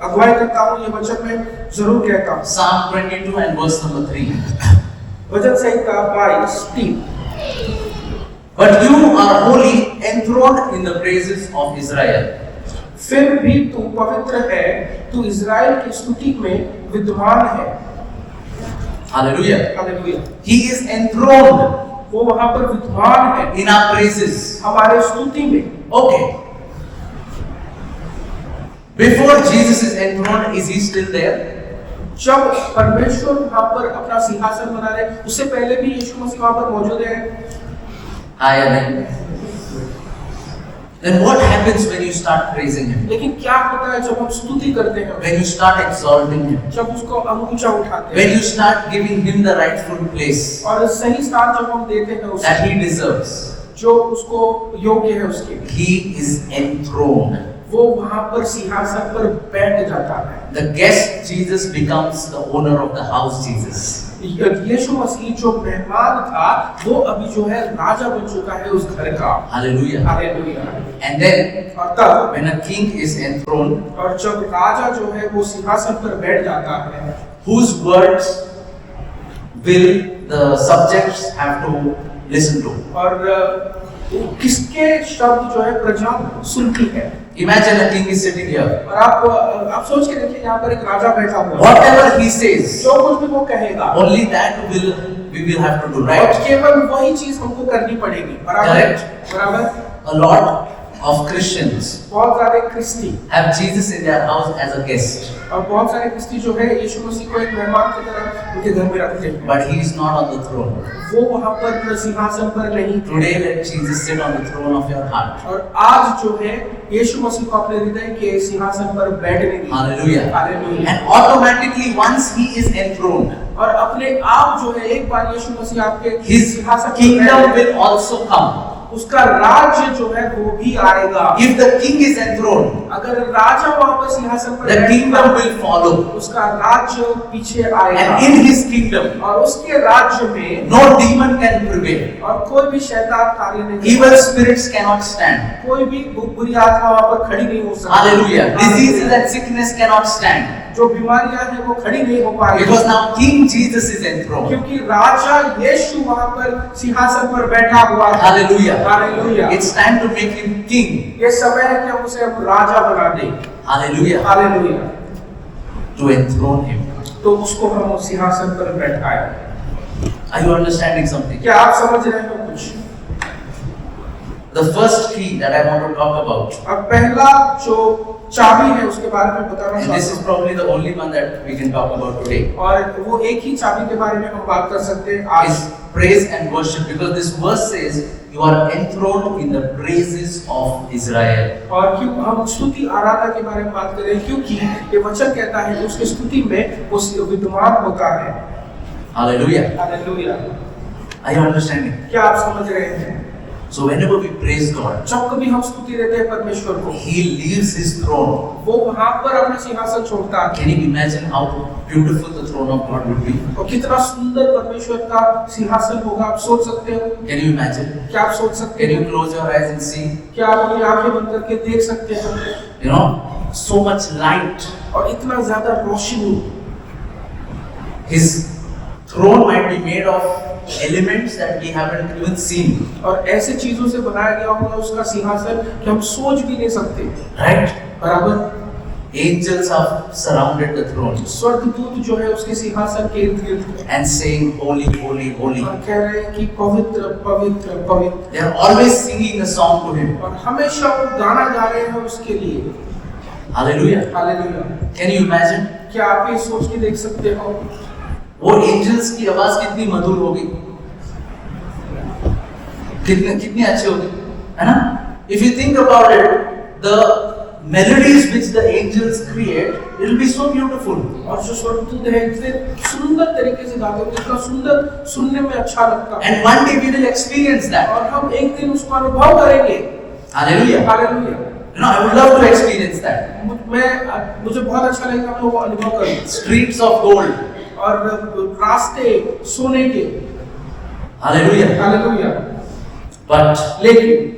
अगुवाई करता हूँ ये वचन मैं जरूर कहता हूँ। Psalm 22 and verse number 3. Bhajan Samhita 22:3 But you are holy, enthroned in the praises of Israel. फिर भी तू पवित्र है, तू इज़राइल की स्तुति में विद्वान है। Hallelujah. Hallelujah. He is enthroned वो वहाँ पर विद्वान है in our praises. हमारे स्तुति में। Okay. Before Jesus is enthroned, is he still there? जब परमेश्वर वहाँ पर अपना सिंहासन बना रहे, उससे पहले भी यीशु मसीह वहाँ पर मौजूद है। Hi, Amen. Then what happens when you start praising him? लेकिन क्या होता है जब हम स्तुति करते हैं, When you start exalting him? जब उसको हम ऊंचा उठाते When हैं you start giving him the rightful place और सही स्थान जब हम देते हैं that उसे he deserves? जो उसको योग्य है उसके, He is enthroned. वो वहाँ पर सिंहासन पर बैठ जाता है। The guest Jesus becomes the owner of the house Jesus. यीशु मसीह जो मेहमान था वो अभी जो है राजा बन चुका है उस घर का। Hallelujah. हालेलुया। And then और तब when a king is enthroned, और जब राजा जो है वो सिंहासन पर बैठ जाता है, whose words will the subjects have to listen to? और किसके शब्द जो है प्रजा सुनती है। Imagine a king is sitting here. और आप सोच के देखिए यहाँ पर एक राजा बैठा हुआ है। Whatever he says, जो कुछ भी वो कहेगा only that we will have to do, और right? केवल वही चीज हमको करनी पड़ेगी। बराबर Correct. बराबर। A lot of Christians बहुत सारे क्रिस्ती have Jesus in their house as a guest, और बहुत सारे क्रिस्ती जो है यीशु मसीह को एक मेहमान की तरह उनके घर में रखते हैं, but he is not on the throne. वो वहाँ पर सिंहासन पर नहीं। Today let Jesus sit on the throne of your heart. और आज जो है यीशु मसीह को अपने हृदय के सिंहासन पर बैठने दीजिए। Hallelujah. Hallelujah. And automatically once he is enthroned, और अपने आप जो है एक बार यीशु मसीह आपके his सिंहासन पर kingdom बैठ will also come. उसका राज्य जो है वो भी आएगा। If the king is enthroned, अगर राजा वहां पर सिंहासन पर the बैठेगा, kingdom will follow. उसका राज्य पीछे आएगा। And in his kingdom, और उसके राज्य में no demon can prevail. और कोई भी शैतान कार्य नहीं कर Evil spirits cannot stand. कोई भी बुरी आत्मा वहां पर खड़ी नहीं हो सकती। Hallelujah. Diseases and sickness cannot stand. जो बीमारियां हैं वो खड़ी नहीं हो पाएगी। Because now King Jesus is enthroned. क्योंकि राजा यीशु वहां पर सिंहासन पर बैठा हुआ है। Hallelujah. Hallelujah. It's time to make him king. ये समय है कि हम उसे अब राजा बना दें। Hallelujah. Hallelujah. To enthrone him. तो उसको हम उस सिंहासन पर बैठाएं। Are you understanding something? क्या आप समझ रहे हो कुछ? The first key that I want to talk about, अब पहला जो चाबी है उसके बारे में बताना and this is चाहता हूँ। probably the only one that we can talk about today, और वो एक ही चाबी के बारे में हम बात कर सकते हैं आज। is praise and worship. Because this verse says, you are enthroned in the praises of Israel. और क्यों हम स्तुति आराधना के बारे में बात कर रहे हैं? क्योंकि ये वचन कहता है कि उसकी स्तुति में वो विद्यमान होता है। Hallelujah. Hallelujah. Are you understanding? क्या आप समझ रहे हैं? So whenever we praise God, जब कभी हम स्तुति देते हैं परमेश्वर को, He leaves His throne. वो वहां पर अपना सिंहासन छोड़ता है। Can you imagine how beautiful the throne of God would be? और कितना सुंदर परमेश्वर का सिंहासन होगा, आप सोच सकते हो? Can you imagine? क्या आप सोच सकते Can हो? you close your eyes and see? क्या आप अपनी आंखें बंद करके देख सकते हो? You know, so much light. और इतना ज्यादा रोशनी। His throne might be made of elements that we haven't even seen. और ऐसे चीजों से बनाया गया होगा उसका सिंहासन कि हम सोच भी नहीं सकते। Right? बराबर। Angels have surrounded the throne स्वर्गदूत जो है उसके सिंहासन के इर्द गिर्द and saying, Holy, holy, holy. और कह रहे हैं कि पवित्र पवित्र पवित्र। They are always singing a song to Him. और हमेशा वो गाना गा रहे हैं उसके लिए। Hallelujah. Hallelujah. Can you imagine? क्या आप ये सोच के देख सकते हो? वो एंजल्स की आवाज कितनी मधुर होगी, कितनी अच्छी होगी, है ना? If you think about it, the melodies which the angels create, it will be so beautiful. और जो स्वर्गदूत है इतने सुंदर तरीके से गाते हैं, इतना सुंदर सुनने में अच्छा लगता है। And one day we will experience that. और हम एक दिन उसको अनुभव करेंगे। Hallelujah. Hallelujah. You know, I would love to experience that. मुझे बहुत अच्छा लगेगा मैं वो अनुभव करूं। Streets of gold. और रास्ते सोने के। Hallelujah. हालेलुया। But लेकिन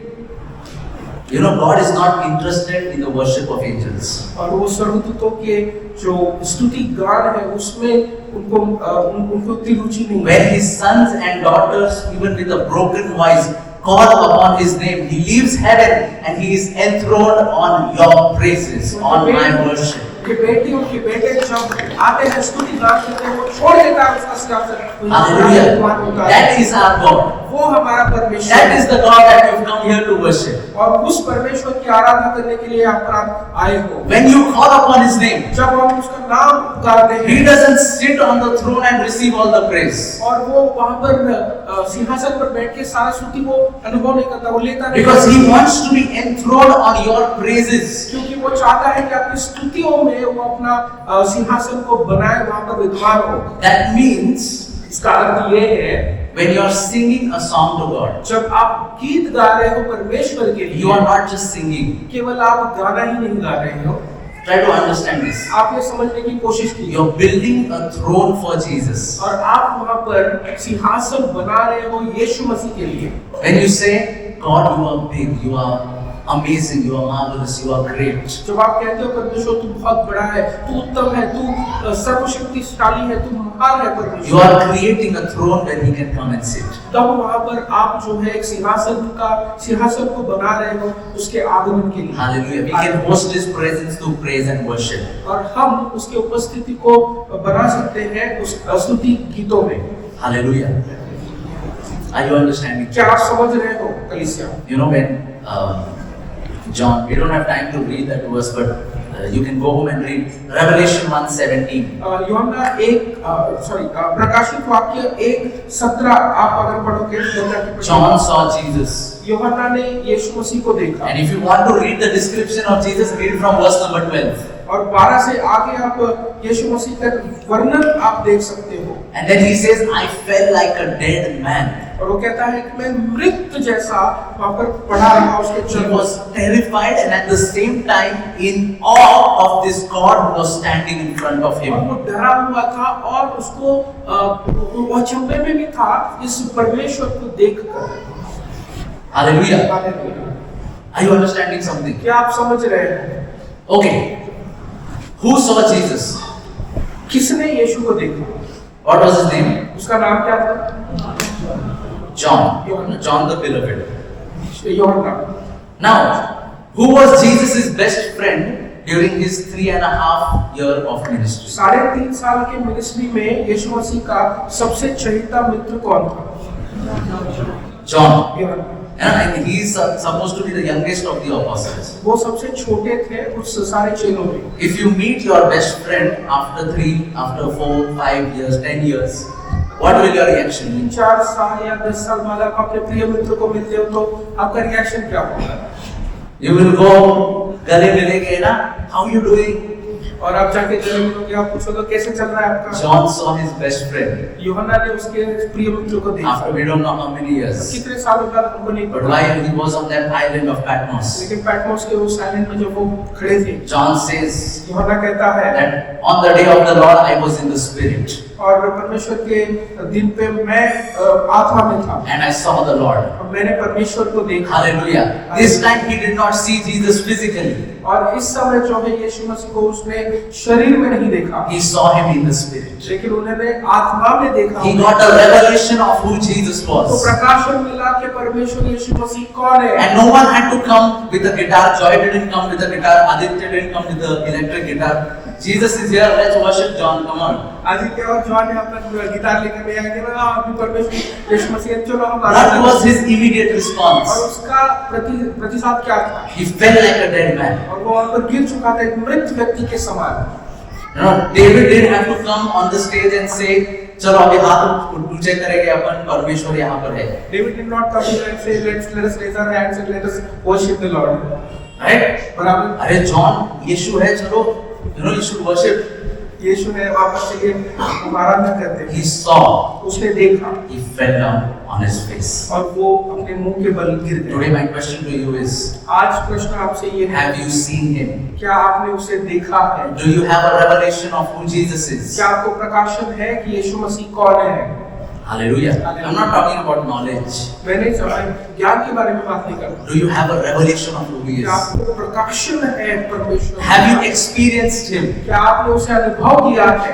you know, God is not interested in the worship of angels. और वो स्वर्गदूतों के जो स्तुति गान है उसमें उनको इतनी रुचि नहीं है। When His sons and daughters, even with a broken voice, call upon His name, He leaves heaven and He is enthroned on your praises, on my worship. कि बेटी और कि बेटे जब आते हैं स्तुति गान करते हैं वो छोड़ देता है उसका सिंहासन। Hallelujah. That is our God. वो हमारा परमेश्वर। That is the God that you've come here to worship. और उस परमेश्वर की आराधना करने के लिए आप आए हो। When you call upon His name, जब हम उसका नाम पुकारते हैं, He doesn't sit on the throne and receive all the praise. और वो वहाँ पर सिंहासन पर बैठ के सारा स्तुति वो अनुभव नहीं करता, वो लेता नहीं। Because He wants to be enthroned on your praises. क्योंकि वो चाहता है कि अपनी स्तुतियों में वो अपना सिंहासन को बनाए, वहाँ पर विद्वान हो। That means इसका अर्थ ये है when you are singing a song to God, जब आप गीत गा रहे हो परमेश्वर के लिए, you are not just singing. केवल आप गाना ही नहीं गा रहे हो। Try to understand this. आप ये समझने की कोशिश कीजिए। You're building a throne for Jesus. और आप वहाँ पर सिंहासन बना रहे हो यीशु मसीह के लिए। When you say, God, you are big, you are amazing, you are marvelous, you are great. जब आप कहते हो परमेश्वर तू बहुत बड़ा है, तू उत्तम है, तू सर्वशक्तिशाली है, तू महान है परमेश्वर। You are creating a throne where He can come and sit. तब वहाँ पर आप जो है एक सिंहासन को बना रहे हो उसके आगमन के लिए। Hallelujah. We can host His presence through praise and worship. और हम उसके उपस्थिति को बना सकते हैं उस स्तुति गीतों में। Hallelujah. Are you understanding? क्या आप समझ रहे हो कलीसिया? You know when John, we don't have time to read that verse, but you can go home and read Revelation 1:17. यूहन्ना प्रकाशित वाक्य 1:17 आप अगर पढ़ोगे John saw Jesus. यूहन्ना ने यीशु मसीह को देखा। And if you want to read the description of Jesus, read from verse number 12. और 12 से आगे आप यीशु मसीह का वर्णन आप देख सकते हो। And then he says, I fell like a dead man. और वो कहता है कि मैं मृत जैसा वहाँ पर पड़ा रहा उसके He चरणों was terrified and at the same time in awe of this God who was standing in front of और him. वो डरा हुआ था और उसको वो अचंभे में भी था इस परमेश्वर को देखकर। Hallelujah. Hallelujah. Are you understanding something? क्या आप समझ रहे हैं? Okay. Who saw Jesus? किसने यीशु को देखा? What was his name? उसका नाम क्या था? John. John the Beloved. यूहन्ना। Now, who was Jesus' best friend during his 3.5 years of ministry? 3.5 साल के मिनिस्ट्री में यीशु मसीह का सबसे चहेता मित्र कौन था? John. यूहन्ना। And he is supposed to be the youngest of the apostles. वो सबसे छोटे थे उस सारे चेलों में। If you meet your best friend after 3, after 4, 5 years, 10 years, what will your reaction be? 4 साल या 10 साल बाद आप अपने प्रिय मित्र को मिलते हो तो आपका रिएक्शन क्या होगा? You will go, गले मिलेंगे ना? How you doing? और आप जाके गले मिलोगे, आप पूछोगे कैसे चल रहा है आपका? John saw his best friend यूहन्ना ने उसके प्रिय मित्र को देखा। after we don't know how many years. कितने सालों बाद हमको नहीं But पता। while he was on that island of Patmos, लेकिन पैटमोस के उस आइलैंड में जब वो खड़े थे, John says यूहन्ना कहता है that on the day of the Lord I was in the spirit और परमेश्वर के दिन पे मैं आत्मा में था and I saw the Lord. और मैंने परमेश्वर को देखा। Hallelujah. This time he did not see Jesus physically. और इस समय जो है यीशु मसीह को उसने शरीर में नहीं देखा, He saw him in the spirit. लेकिन उन्होंने आत्मा में देखा। He got a revelation of who Jesus तो was. प्रकाशन मिला कि परमेश्वर यीशु मसीह कौन है। And no one had to come with a guitar. Joy didn't come with a guitar. Aditya didn't come with the electric guitar. Jesus is here. Let's worship John. Come on. Aditya और John यहाँ पर guitar लेकर नहीं आएंगे ना, अभी परमेश्वर यीशु मसीह चलो हम What was his immediate response? और उसका प्रतिसाद क्या था? He fell like a dead man. और वो वहाँ पर गिर चुका था एक मृत व्यक्ति के समान। You know, David didn't have to come on the stage and say, चलो अभी हाथ ऊंचे करेंगे अपन, परमेश्वर यहाँ पर है. David did not come here and say, let us raise our hands and let us worship the Lord. Right? बराबर। अरे जॉन, यीशु है, चलो, you know, you should worship. यीशु ने वापस से ये आराधना करते हैं। He saw. उसने देखा He fell down on his face. और वो अपने मुंह के बल गिर गए। Today my question to you is, आज प्रश्न आपसे ये है, have you seen him? क्या आपने उसे देखा है? Do you have a revelation of who Jesus is? क्या आपको प्रकाशन है कि यीशु मसीह कौन है? Hallelujah. I'm not talking about knowledge. मैंने ज्ञान के बारे में बात नहीं कर रहा। Do you have a revelation of who he क्या is? आपको प्रकाशन है परमेश्वर? Have you experienced him? क्या आपने उसे अनुभव किया है?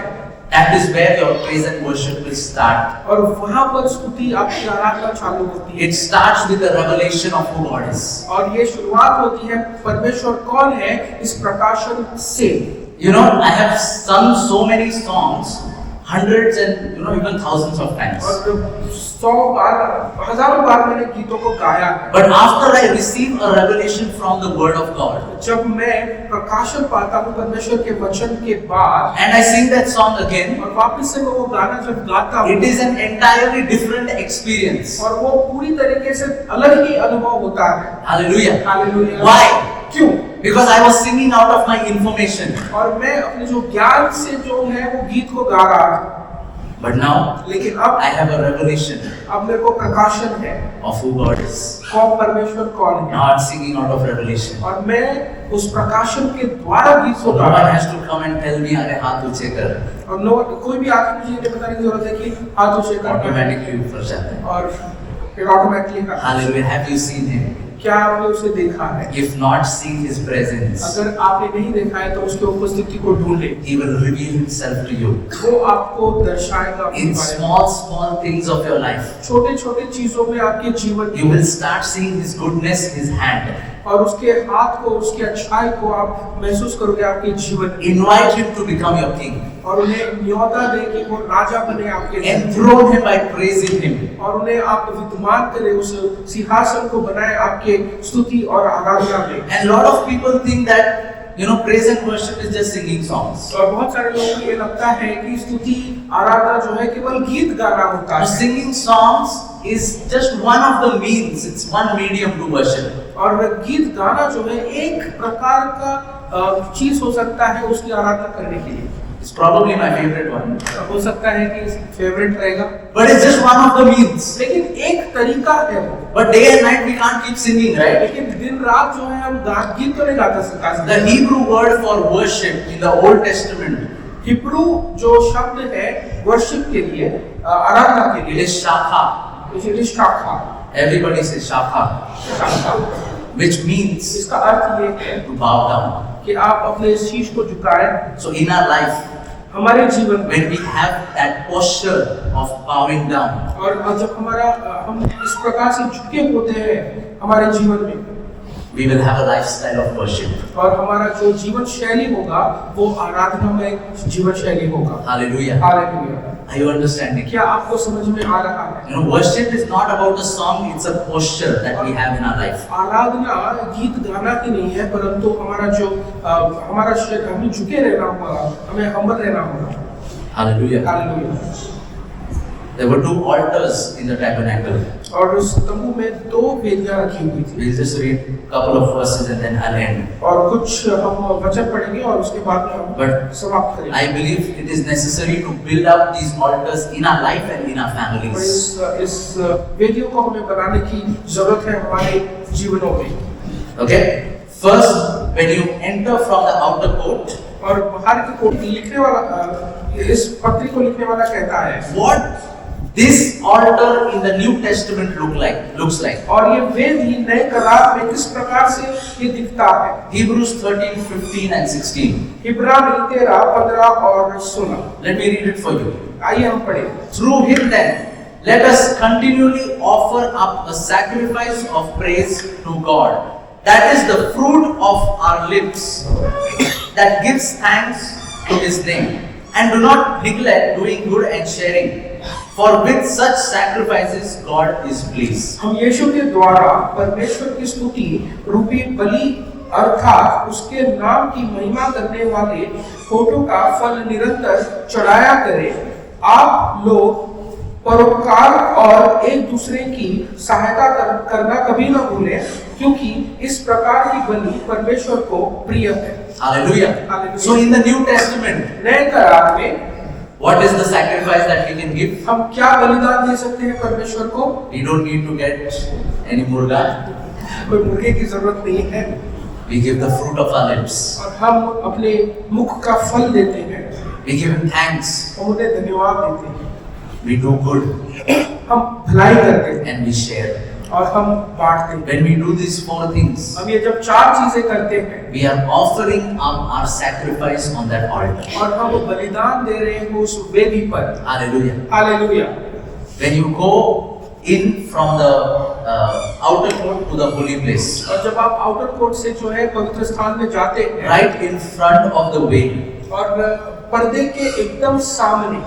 That is where your praise and worship will start. और वहाँ पर स्तुति आपकी आराधना चालू होती है। It starts with the revelation of who God is. और ये शुरुआत होती है परमेश्वर कौन है इस प्रकाशन से। You know, I have sung so many songs, hundreds and even thousands of times. और 100 बार, हजारों बार मैंने गीतों को गाया है। But after I receive a revelation from the Word of God, जब मैं प्रकाशन पाता हूँ परमेश्वर के वचन के बाद and I sing that song again, और वापस से मैं वो गाना जब गाता हूँ, it is an entirely different experience. और वो पूरी तरीके से अलग ही अनुभव होता है। Hallelujah. हालेलुया। Why? क्यों? Because I was singing out of my information. और मैं अपने जो ज्ञान से जो है वो गीत को गा रहा था। But now लेकिन अब I have a revelation अब मेरे को प्रकाशन है of who God is. कौन परमेश्वर कौन है। Not singing out of revelation. और मैं उस प्रकाशन के द्वारा गीत So को no गा one रहा has to come and tell me, अरे हाथ ऊंचे कर. और कोई भी आके मुझे ये बताने की जरूरत है कि हाथ ऊंचे करना है Automatically ऊपर जाता है. और फिर ऑटोमेटिकली करना है। Hallelujah. Have you seen him? क्या आपने उसे देखा है? If not, see his presence. अगर आपने नहीं देखा है तो उसकी उपस्थिति को ढूंढे। He will reveal himself to you. वो आपको दर्शाएगा अपने In बारे में। small things of your life. छोटे-छोटे चीजों में आपके जीवन You will start seeing his goodness, his hand. और उसके हाथ को, उसकी अच्छाई को आप महसूस करोगे आपके जीवन में। Invite him to become your king. और उन्हें न्योता दे कि वो राजा बने आपके जीवन में। Enthrone him by praising him. और उन्हें आप विद्यमान करें, उस सिंहासन को बनाए आपके स्तुति और आराधना में। And lot of people think that praise and worship is just singing songs. और बहुत सारे लोगों को ये लगता है कि स्तुति आराधना जो है केवल गीत गाना होता Now, है। singing songs is just one of the means. It's one medium to worship. और गीत गाना जो है एक प्रकार का चीज हो सकता है उसकी आराधना करने के लिए। It's probably my favorite one. हो सकता है कि फेवरेट रहेगा, But it's just one of the means. लेकिन एक तरीका है वो। But day and night we can't keep singing, right? लेकिन दिन रात जो है हम गीत तो नहीं गाते सकते। The Hebrew word for worship in the Old Testament, Hebrew जो शब्द है वर्शिप के लिए, आराधना के it लिए, is shakha. इट इज शाखा। Everybody says shakha, शाखा which means इसका अर्थ ये है to bow down. कि आप अपने शीश को झुकाएं। So in our life, हमारे जीवन में, when we have that posture of bowing down, और जब हम इस प्रकार से झुके होते हैं हमारे जीवन में, we will have a lifestyle of worship. और हमारा जो जीवन शैली होगा वो आराधना में जीवन शैली होगा। Hallelujah. Hallelujah. Are you understanding? क्या आपको समझ में आ रहा है? You know, worship is not about the song, it's a posture that we have in our life. आराधना गीत गाना की नहीं है, परंतु हमारा जो हमारा हमें झुके रहना होगा, हमें हम्बल रहना होगा। Hallelujah. Hallelujah. There were 2 altars in the tabernacle. और उस तंबू में 2 वेदियां रखी हुई थी। We'll just read a couple of verses and then I'll end. और कुछ हम वचन पढ़ेंगे और उसके बाद में हम But समाप्त करेंगे। I believe it is necessary to build up these altars in our life and in our और families. इस वेदियों को हमें बनाने की जरूरत है हमारे जीवनों में। Okay? First, when you enter from the outer court, और बाहर की कोट लिखने वाला इस पत्री को लिखने वाला कहता है what this altar in the New Testament looks like. और ये वेदी नए करार में किस प्रकार से ये दिखता है। Hebrews 13, 15 and 16. इब्रानी 13, 15 और 16। Let me read it for you. आइए हम पढ़ें। Through him then, let us continually offer up a sacrifice of praise to God. That is the fruit of our lips that gives thanks to his name. And do not neglect doing good and sharing. For with such sacrifices God is pleased. हम यीशु के द्वारा परमेश्वर की स्तुति रूपी बलि अर्थात उसके नाम की महिमा करने वाले फोटो का फल निरंतर चढ़ाया करें। आप लोग परोपकार और एक दूसरे की सहायता करना कभी न भूलें, क्योंकि इस प्रकार की बलि परमेश्वर को प्रिय है। Hallelujah. Hallelujah. So in the New Testament, नए करार में what is the sacrifice that we can give? हम क्या बलिदान दे सकते हैं परमेश्वर को? We don't need to get any murga. कोई मुर्गे की जरूरत नहीं है। We give the fruit of our lips. और हम अपने मुख का फल देते हैं। We give him thanks. हम उन्हें धन्यवाद देते हैं। We do good हम भलाई करते हैं and we share. और हम बांटते हैं। When we do these 4 things, हम ये जब 4 चीजें करते हैं we are offering up our sacrifice on that altar. और हम बलिदान दे रहे हैं उस वेदी पर। Hallelujah. Hallelujah. When you go in from the outer court to the holy place, और जब आप आउटर कोर्ट से जो है पवित्र स्थान में जाते हैं, right in front of the way, और पर्दे के एकदम सामने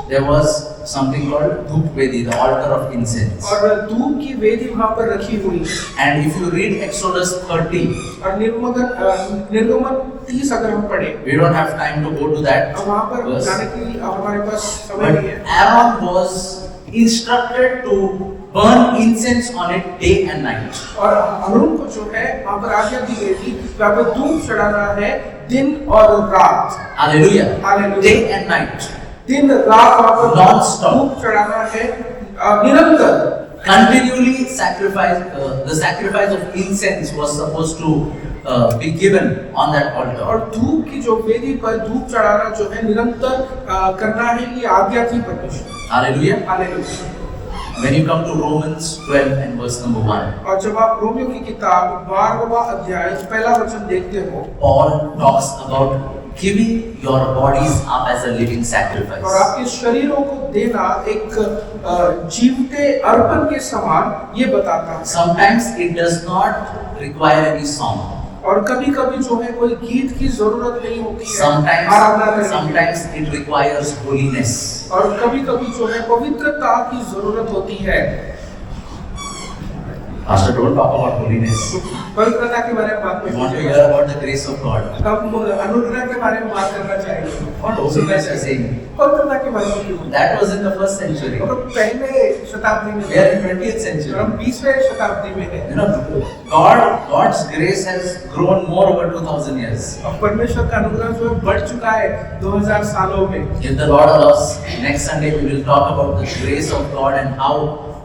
there was something called Dhuk Vedi, the altar of incense. और धूप की वेदी वहां पर रखी हुई। And if you read Exodus 30, और निर्गमन 30 अगर हम पढ़े, we don't have time to go to that अब वहां पर verse. जाने के लिए हमारे पास समय But नहीं है। Aaron was instructed to burn incense on it day and night. और हारून को जो है वहां पर आज्ञा दी गई थी, वहां पर धूप चढ़ाना है दिन और रात। Hallelujah. Hallelujah. Day and night. दिन रात वहां पर Non-stop. धूप चढ़ाना है निरंतर। Continually sacrifice, the sacrifice of incense was supposed to be given on that altar. और धूप की जो वेदी पर धूप चढ़ाना जो है निरंतर करना है, ये आज्ञा थी परमेश्वर। Hallelujah. Hallelujah. When you come to Romans 12 and verse number 1, और जब आप रोमियो की किताब 12वां अध्याय पहला वचन देखते हो, Paul talks about giving your bodies up as a living sacrifice. और आपके शरीरों को देना एक जीवते अर्पण के समान ये बताता है। Sometimes it does not require any song. और कभी-कभी जो है कोई गीत की जरूरत नहीं होती है आराधना करने की। Sometimes it requires holiness. और कभी-कभी जो है पवित्रता की जरूरत होती है। Pastor, don't talk about holiness. पवित्रता के बारे में बात We नहीं want to कीजिए। hear about the grace of God. हम अनुग्रह के बारे में बात करना चाहेंगे। What holiness is saying? पवित्रता के बारे में क्यों? That was in the first century. और पहले शताब्दी में We are in 20th और century. हम 20वें शताब्दी में हैं। You know, God's grace has grown more over 2000 years. और परमेश्वर का अनुग्रह जो है बढ़ चुका है 2000 सालों में। If the Lord allows, next Sunday we will talk about the grace of God and how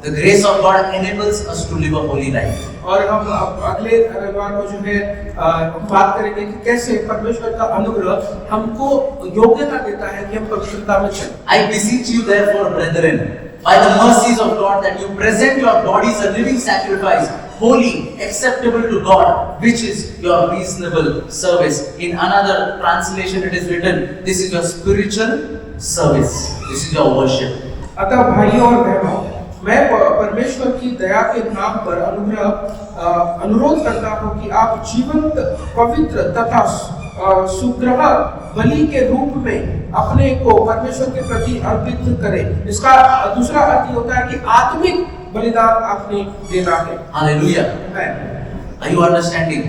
the grace of God enables us to live a holy life. और हम अगले रविवार को जो है बात करेंगे कि कैसे परमेश्वर का अनुग्रह हमको योग्यता देता है कि हम पवित्रता में चलें। I beseech you therefore, brethren, by the mercies of God, that you present your bodies a living sacrifice, holy, acceptable to God, which is your reasonable service. In another translation it is written, this is your spiritual service. This is your worship. अतः भाइयों और बहनों, मैं परमेश्वर की दया के नाम पर अनुरोध करता हूँ कि आप जीवंत, पवित्र तथा सुग्रह बलि के रूप में अपने को परमेश्वर के प्रति अर्पित करें। इसका दूसरा अर्थ होता है कि आत्मिक बलिदान आपने देना है। Hallelujah. Amen. Are you understanding?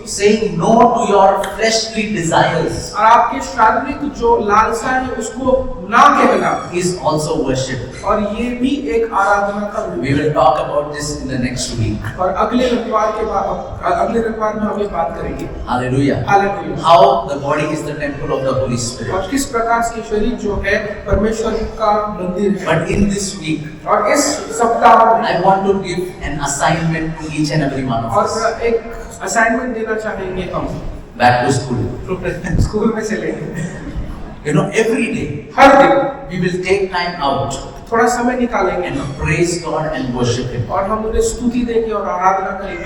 Saying no to your fleshly desires और आपके शारीरिक जो लालसा है उसको ना कहना is also worship. और ये भी एक आराधना का रूप We will talk about this in the next week. है। और अगले रविवार में हम ये बात करेंगे। Hallelujah. Hallelujah. How the body is the temple of the Holy Spirit. और किस प्रकार से शरीर जो है परमेश्वर का मंदिर है। But in this week, और इस सप्ताह में I want to give an assignment to each and every one of us. और एक असाइनमेंट देना चाहेंगे हम Back to school. स्कूल में चलेंगे। You know, every day हर दिन we will take time out थोड़ा समय निकालेंगे and praise God and worship Him. और हम उन्हें स्तुति देंगे और आराधना करेंगे।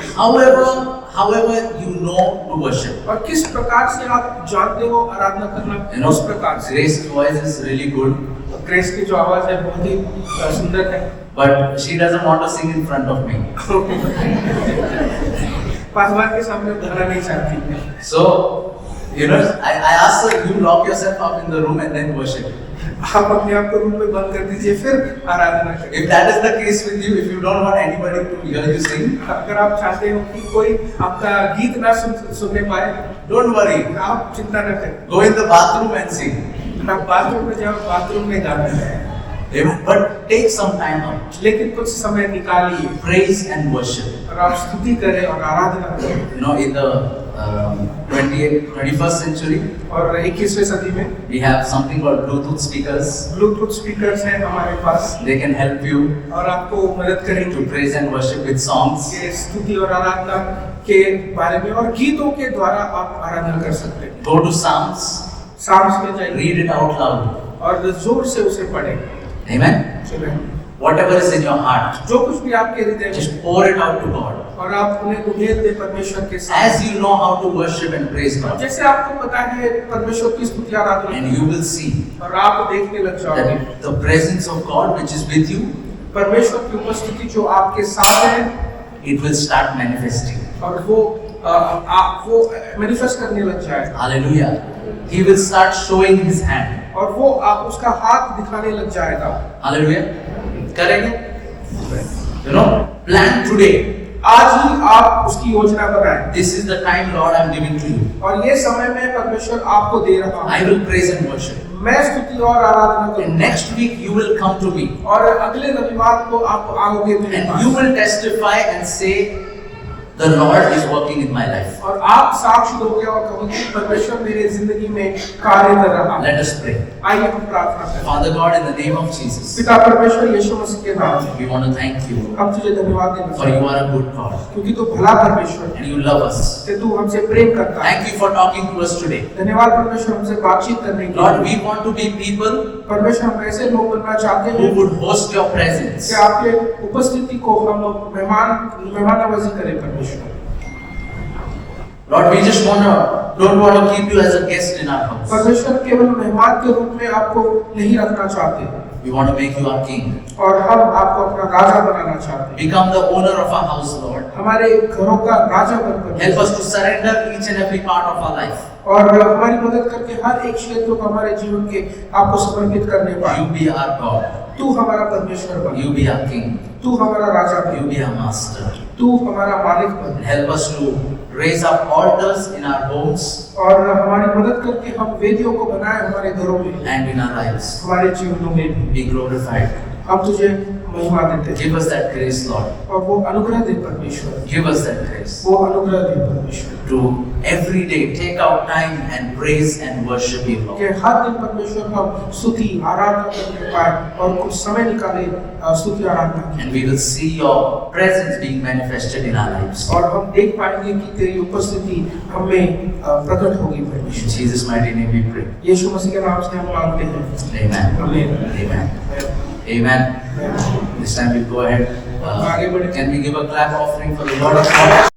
However you know to worship. और किस प्रकार से आप जानते हो आराधना करना, You know, उस प्रकार से। Grace's voice is really good, grace की जो आवाज है बहुत ही सुंदर है। but she doesn't want to sing in front of me. Paswan के सामने गाना नहीं चाहती है। So, you know, I asked her, you lock yourself up in the room and then worship. आप अपने आप को रूम में बंद कर दीजिए फिर आराधना करिए। If that is the case with you, if you don't want anybody to hear you sing, अगर आप चाहते हो कि कोई आपका गीत ना सुनने पाए, don't worry. आप चिंता न करें। Go in the bathroom and sing. आप बाथरूम में जाओ, बाथरूम में गाना है। Amen. But take some time out. लेकिन कुछ समय निकालिए Praise and worship. और आप स्तुति करें और आराधना करें। You know, in the 21st century, और 21वीं सदी में we have something called Bluetooth speakers. Bluetooth speakers हैं हमारे पास They can help you और आपको मदद to करेंगे praise and worship with songs. कि स्तुति और आराधना के बारे में और गीतों के द्वारा आप आराधना कर सकते हैं। Go to Psalms, साम्स में जाइए read it out loud. और जोर से उसे पढ़ें। Amen. चलें। Whatever is in your heart, जो कुछ भी आपके हृदय में just pour it out to God. और आप उन्हें उमेद दे परमेश्वर के साथ। As you know how to worship and praise God, जैसे आपको पता है परमेश्वर की स्तुति आराधना and you will see और आप देखने लग जाओगे that the presence of God which is with you, परमेश्वर की उपस्थिति जो आपके साथ है it will start manifesting. और वो मैनिफेस्ट करने लग जाएगा Hallelujah. He will start showing his hand. और वो आप उसका हाथ दिखाने लग जाएगा। Hallelujah. करेंगे? You know, plan today. आज ही आप उसकी योजना बनाएं। This is the time, Lord, I'm giving to you. और ये समय मैं परमेश्वर आपको दे रहा हूँ। I will praise and worship. मैं स्तुति और आराधना And करूँगा। next week you will come to me और अगले रविवार को आप आओगे मेरे and pass. you will testify and say, the Lord is working in my life. और आप साक्ष्य दोगे और कहोगे कि परमेश्वर मेरे जिंदगी में कार्य कर रहा है। Let us pray. आइए हम प्रार्थना करें। Father God, in the name of Jesus, पिता परमेश्वर यीशु मसीह के नाम में we want to thank you हम तुझे धन्यवाद देना for चाहते you हैं are a good God क्योंकि तू भला परमेश्वर है, and you love us. कि तू हमसे प्रेम करता है। Thank you for talking to us today. धन्यवाद परमेश्वर हमसे बातचीत करने के Lord, लिए। we want to be people परमेश्वर हम ऐसे लोग बनना चाहते who हैं would host your presence. कि आपके उपस्थिति को हम मेहमाननवाजी करें परमेश्वर। Lord, we just don't want to keep you as a guest in our house. परमेश्वर केवल मेहमान के रूप में आपको नहीं रखना चाहते We want to make you our king. और हम आपको अपना राजा बनाना चाहते हैं। Become the owner of our house, Lord. हमारे घरों का राजा बनकर Help us to surrender each and every part of our life. और हमारी मदद करके हर एक क्षेत्र को हमारे जीवन के आपको समर्पित करने पाए। You be our God. तू हमारा परमेश्वर बन, You be our king. तू हमारा राजा बन, You be our master. तू हमारा मालिक बन And help us to raise up altars in our homes और हमारी मदद करके हम वेदियों को बनाए हमारे घरों में, and in our lives. हमारे जीवनों में भी। Be glorified. हम तुझे महिमा देते हैं Give us that grace, Lord. और वो अनुग्रह दे परमेश्वर, Give us that grace वो अनुग्रह दे परमेश्वर to every day take out time and praise and worship you, कि Lord. हर दिन परमेश्वर हम स्तुति आराधना करने पाए और कुछ समय निकाले स्तुति आराधना की, And we will see your presence being manifested in our lives. और हम देख पाएंगे कि तेरी उपस्थिति हमें प्रकट होगी In परमेश्वर। Jesus' mighty name we pray. यीशु मसीह के नाम से हम मांगते हैं, Amen. आमीन। Amen. Amen. This time we go ahead. आगे बढ़े। Can we give a clap offering for the Lord of God?